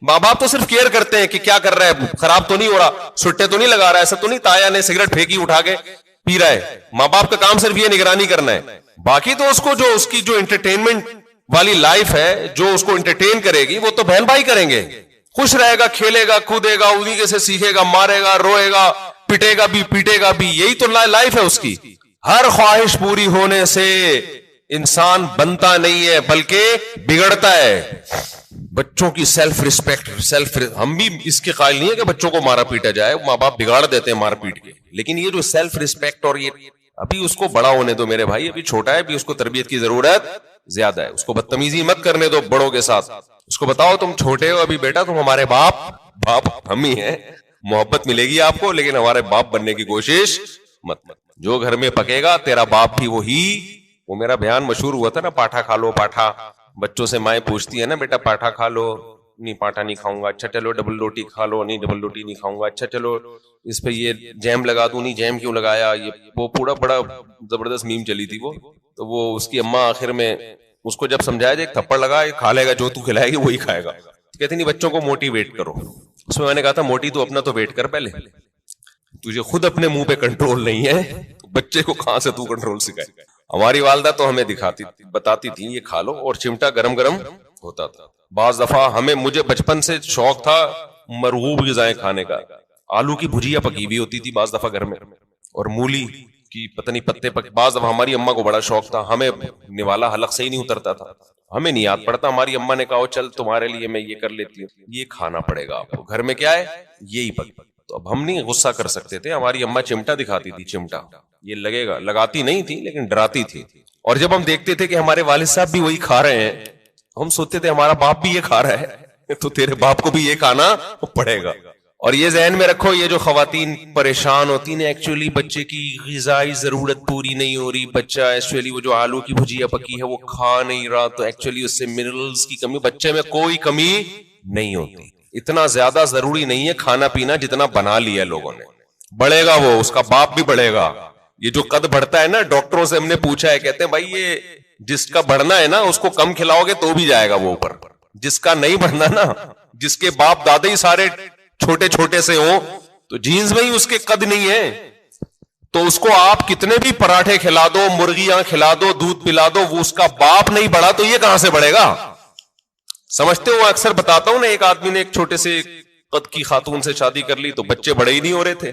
B: ماں باپ تو صرف کیئر کرتے ہیں کہ کیا کر رہا ہے, خراب تو نہیں ہو رہا, سٹے تو نہیں لگا رہا ہے, ایسا تو نہیں تایا نے سگریٹ پھینکی اٹھا کے پی رہا ہے. ماں باپ کا کام صرف یہ نگرانی کرنا ہے. باقی تو اس کو جو اس کی جو انٹرٹینمنٹ والی لائف ہے, جو اس کو انٹرٹین کرے گی, وہ تو بہن بھائی کریں گے. خوش رہے گا, کھیلے گا, کودے گا, انہی کے سے سیکھے گا, مارے گا, روئے گا, پٹے گا بھی, پیٹے گا بھی, یہی تو لائف ہے اس کی. ہر خواہش پوری ہونے سے انسان بنتا نہیں ہے بلکہ بگڑتا ہے. بچوں کی سیلف ریسپیکٹ, ہم بھی اس کے قائل نہیں ہے کہ بچوں کو مارا پیٹا جائے, ماں باپ بگاڑ دیتے ہیں مار پیٹ کے, لیکن یہ جو سیلف ریسپیکٹ اور یہ ابھی اس کو بڑا ہونے دو میرے بھائی, ابھی چھوٹا ہے, ابھی اس کو تربیت کی ضرورت زیادہ ہے. اس کو بدتمیزی مت کرنے دو بڑوں کے ساتھ, اس کو بتاؤ تم چھوٹے ہو ابھی بیٹا, تم ہمارے باپ ہم ہی ہیں, محبت ملے گی آپ کو, لیکن ہمارے باپ بننے کی کوشش مت. جو گھر میں پکے گا تیرا باپ بھی وہی. وہ میرا بیان مشہور ہوا تھا نا, پاٹھا کھا لو پاٹھا, بچوں سے مائیں پوچھتی ہے نا بیٹا پاٹھا کھا لو, نہیں پاٹھا نہیں کھاؤں گا, اچھا چلو ڈبل روٹی کھا لو, نہیں ڈبل روٹی نہیں کھاؤں گا, اچھا چلو اس پہ یہ جیم لگا دوں, نہیں جیم کیوں لگایا, یہ وہ پورا بڑا زبردست میم چلی تھی وہ. تو وہ اس کی اماں آخر میں اس کو جب سمجھایا جائے ایک تھپڑ لگا, کھا لے گا جو تو کھلائے گی وہی کھائے گا. کہتے نہیں بچوں کو موٹیویٹ کرو. اس میں نے کہا تھا موٹی تو اپنا تو ویٹ کر, پہلے تجھے خود اپنے منہ پہ کنٹرول نہیں ہے, بچے کو کہاں سے تو کنٹرول سکھائے. ہماری والدہ تو ہمیں بتاتی تھی یہ کھا لو, اور چمٹا گرم گرم ہوتا تھا. بعض دفعہ مجھے بچپن سے شوق تھا مرغوب غذائیں کھانے کا. آلو کی بھجیا پکی ہوئی ہوتی تھی بعض دفعہ گھر میں, اور مولی کی پتہ نہیں پتے بعض دفعہ ہماری اماں کو بڑا شوق تھا, ہمیں نوالا حلق سے ہی نہیں اترتا تھا, ہمیں نہیں یاد پڑتا. ہماری اماں نے کہا چل تمہارے لیے میں یہ کر لیتی ہوں, یہ کھانا پڑے گا آپ کو, گھر میں کیا ہے یہی پک. تو اب ہم نہیں غصہ کر سکتے تھے, ہماری اماں چمٹا دکھاتی تھی, چمٹا یہ لگے گا, لگاتی نہیں تھی لیکن ڈراتی تھی. اور جب ہم دیکھتے تھے کہ ہمارے والد صاحب بھی وہی کھا رہے ہیں, ہم سوچتے تھے ہمارا باپ بھی یہ کھا رہا ہے تو تیرے باپ کو بھی یہ کھانا پڑے گا. اور یہ ذہن میں رکھو, یہ جو خواتین پریشان ہوتی ہیں ایکچولی بچے کی غذائی ضرورت پوری نہیں ہو رہی, بچہ ایکچولی وہ جو آلو کی بھجیا پکی ہے وہ کھا نہیں رہا, تو ایکچولی اس سے منرلز کی کمی, بچے میں کوئی کمی نہیں ہوتی. اتنا زیادہ ضروری نہیں ہے کھانا پینا جتنا بنا لیا لوگوں نے. بڑھے گا وہ, اس کا باپ بھی بڑھے گا. یہ جو قد بڑھتا ہے نا, ڈاکٹروں سے ہم نے پوچھا ہے, کہتے ہیں بھائی یہ جس کا بڑھنا ہے نا اس کو کم کھلاؤ گے تو بھی جائے گا وہ اوپر, جس کا نہیں بڑھنا نا, جس کے باپ دادے ہی سارے چھوٹے چھوٹے سے ہوں تو جینز میں ہی اس کے قد نہیں ہے, تو اس کو آپ کتنے بھی پراٹھے کھلا دو, مرغیاں کھلا دو, دودھ پلا دو, وہ اس کا باپ نہیں بڑھا تو یہ کہاں سے بڑھے گا. سمجھتے ہو, اکثر بتاتا ہوں نا, ایک آدمی نے ایک چھوٹے سے قد کی خاتون سے شادی کر لی تو بچے بڑے ہی نہیں ہو رہے تھے,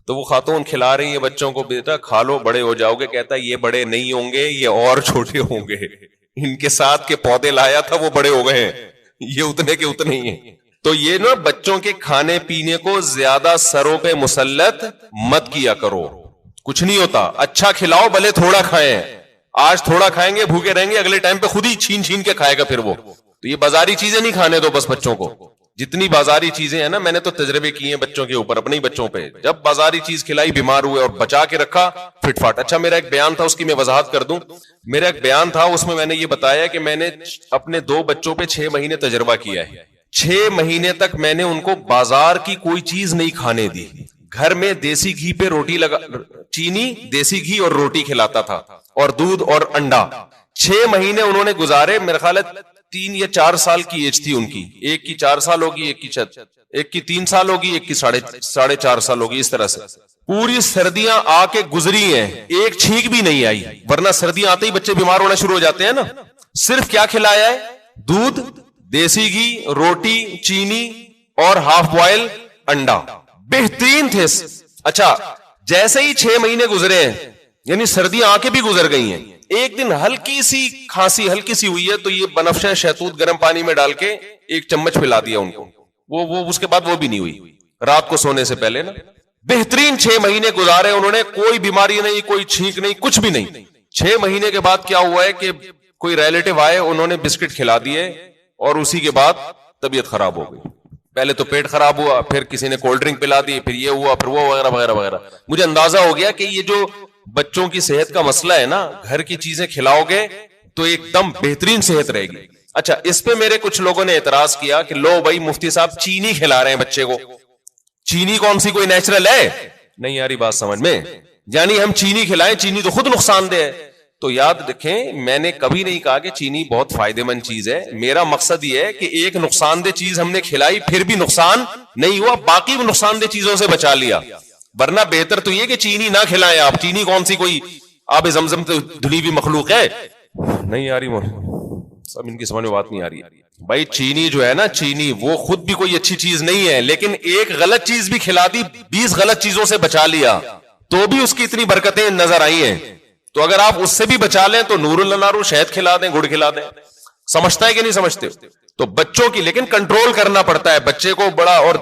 B: تو وہ خاتون کھلا رہی ہے بچوں کو, بیٹا کھا لو بڑے ہو جاؤ گے. کہتا ہے یہ بڑے نہیں ہوں گے, یہ اور چھوٹے ہوں گے, ان کے ساتھ کے پودے لایا تھا وہ بڑے ہو گئے ہیں, یہ اتنے کے اتنے ہی ہیں. تو یہ نا بچوں کے کھانے پینے کو زیادہ سروں پہ مسلط مت کیا کرو, کچھ نہیں ہوتا. اچھا کھلاؤ, بھلے تھوڑا کھائیں, آج تھوڑا کھائیں گے بھوکے رہیں گے, اگلے ٹائم پہ خود ہی چھین چھین کے کھائے گا پھر وہ. تو یہ بازاری چیزیں نہیں کھانے دو بس بچوں کو, جتنی بازاری چیزیں ہیں نا، میں نے تو تجربے کیے ہیں بچوں کے اوپر، اپنے ہی بچوں پہ. جب بازاری چیز کھلائی بیمار ہوئے اور بچا کے رکھا فٹ فاٹ. اچھا میرا ایک بیان تھا، اس کی میں وضاحت کر دوں. میرا ایک بیان تھا، اس میں نے یہ بتایا کہ میں نے اپنے 2 بچوں پہ 6 مہینے تجربہ کیا ہے. 6 مہینے تک میں نے ان کو بازار کی کوئی چیز نہیں کھانے دی. گھر میں دیسی گھی پہ روٹی چینی، دیسی گھی اور روٹی کھلاتا تھا، اور دودھ اور انڈا. 6 مہینے انہوں نے گزارے. میرا خیال ہے 3 یا 4 سال کی ایج تھی ان کی. ایک کی 4 سال ہوگی، ایک کی 3 سال ہوگی، ایک کی 4.5 سال ہوگی. اس طرح سے پوری سردیاں آ کے گزری ہیں، ایک چھینک بھی نہیں آئی. ورنہ سردیاں آتے ہی بچے بیمار ہونا شروع ہو جاتے ہیں نا. صرف کیا کھلایا ہے؟ دودھ، دیسی گھی، روٹی، چینی اور ہاف بوائل انڈا. بہترین تھے. اچھا جیسے ہی 6 مہینے گزرے ہیں، یعنی سردیاں آ کے بھی گزر گئی ہیں، ایک دن ہلکی سی کھانسی ہلکی سی ہوئی ہے تو یہ بنفشہ شہتوت گرم پانی میں ڈال کے 1 چمچ پلا دیا ان کو. وہ اس کے بعد وہ بھی نہیں ہوئی رات کو سونے سے پہلے نا. بہترین 6 مہینے گزارے انہوں نے، کوئی بیماری نہیں، کوئی چھینک نہیں، کچھ بھی نہیں. 6 مہینے کے بعد کیا ہوا ہے کہ کوئی ریلیٹو آئے، انہوں نے بسکٹ کھلا دیے اور اسی کے بعد طبیعت خراب ہو گئی. پہلے تو پیٹ خراب ہوا، پھر کسی نے کولڈ ڈرنک پلا دی، پھر یہ ہوا، پھر وہ وغیرہ وغیرہ وغیرہ. مجھے اندازہ ہو گیا کہ یہ جو بچوں کی صحت کا مسئلہ ہے نا، گھر کی چیزیں کھلاؤ گے تو ایک دم بہترین صحت رہے گی. اچھا اس پہ میرے کچھ لوگوں نے اعتراض کیا کہ لو بھائی مفتی صاحب چینی کھلا رہے ہیں بچے کو. چینی کون سی کوئی نیچرل ہے؟ نہیں یاری بات سمجھ میں، یعنی ہم چینی کھلائیں، چینی تو خود نقصان دہ ہے. تو یاد رکھیں میں نے کبھی نہیں کہا کہ چینی بہت فائدہ مند چیز ہے. میرا مقصد یہ ہے کہ ایک نقصان دہ چیز ہم نے کھلائی پھر بھی نقصان نہیں ہوا، باقی نقصان دہ چیزوں سے بچا لیا. ورنہ بہتر تو یہ کہ چینی نہ کھلائیں آپ. چینی کون سی کوئی آب زمزم تو دھلی ہوئی مخلوق ہے؟ نہیں آ رہی سب ان کی سمجھ میں بات نہیں آ رہی. بھائی چینی جو ہے نا، چینی وہ خود بھی کوئی اچھی چیز نہیں ہے، لیکن ایک غلط چیز بھی کھلا دی، 20 غلط چیزوں سے بچا لیا تو بھی اس کی اتنی برکتیں نظر آئی ہیں. تو اگر آپ اس سے بھی بچا لیں تو نور النارو شہد کھلا دیں، گڑ کھلا دیں. سمجھتا ہے کہ نہیں سمجھتے؟ تو بچوں کی لیکن کنٹرول کرنا پڑتا ہے. بچے کو بڑا اور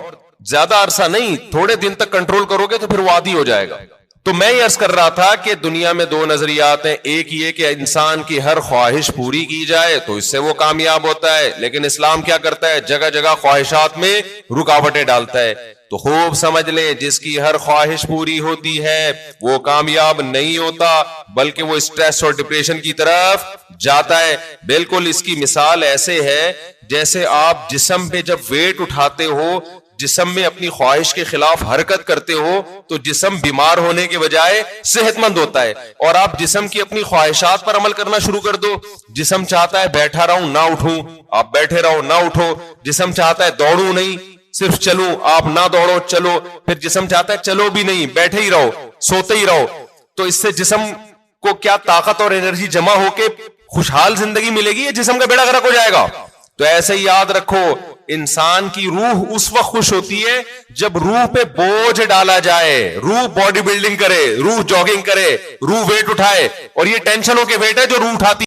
B: زیادہ عرصہ نہیں، تھوڑے دن تک کنٹرول کرو گے تو پھر وہ عادی ہو جائے گا. تو میں یہ عرض کر رہا تھا کہ دنیا میں 2 نظریات ہیں. ایک یہ کہ انسان کی ہر خواہش پوری کی جائے تو اس سے وہ کامیاب ہوتا ہے، لیکن اسلام کیا کرتا ہے؟ جگہ جگہ خواہشات میں رکاوٹیں ڈالتا ہے. تو خوب سمجھ لیں، جس کی ہر خواہش پوری ہوتی ہے وہ کامیاب نہیں ہوتا، بلکہ وہ اسٹریس اور ڈپریشن کی طرف جاتا ہے. بالکل اس کی مثال ایسے ہے جیسے آپ جسم پہ جب ویٹ اٹھاتے ہو، جسم میں اپنی خواہش کے خلاف حرکت کرتے ہو تو جسم بیمار ہونے کے بجائے صحت مند ہوتا ہے. اور آپ جسم کی اپنی خواہشات پر عمل کرنا شروع کر دو. جسم چاہتا ہے بیٹھا رہوں نہ اٹھوں، آپ بیٹھے رہو نہ اٹھو. جسم چاہتا ہے دوڑوں نہیں، صرف چلوں، آپ نہ دوڑو چلو. پھر جسم چاہتا ہے چلو بھی نہیں، بیٹھے ہی رہو، سوتے ہی رہو. تو اس سے جسم کو کیا طاقت اور انرجی جمع ہو کے خوشحال زندگی ملے گی یا جسم کا بیڑا غرق ہو جائے گا؟ تو ایسے ہی یاد رکھو، انسان کی روح اس وقت خوش ہوتی ہے جب روح پہ بوجھ ڈالا جائے، روح باڈی بلڈنگ کرے، روح جاگنگ کرے، روح ویٹ اٹھائے. اور یہ ٹینشنوں کے ویٹ ہے جو روح اٹھاتی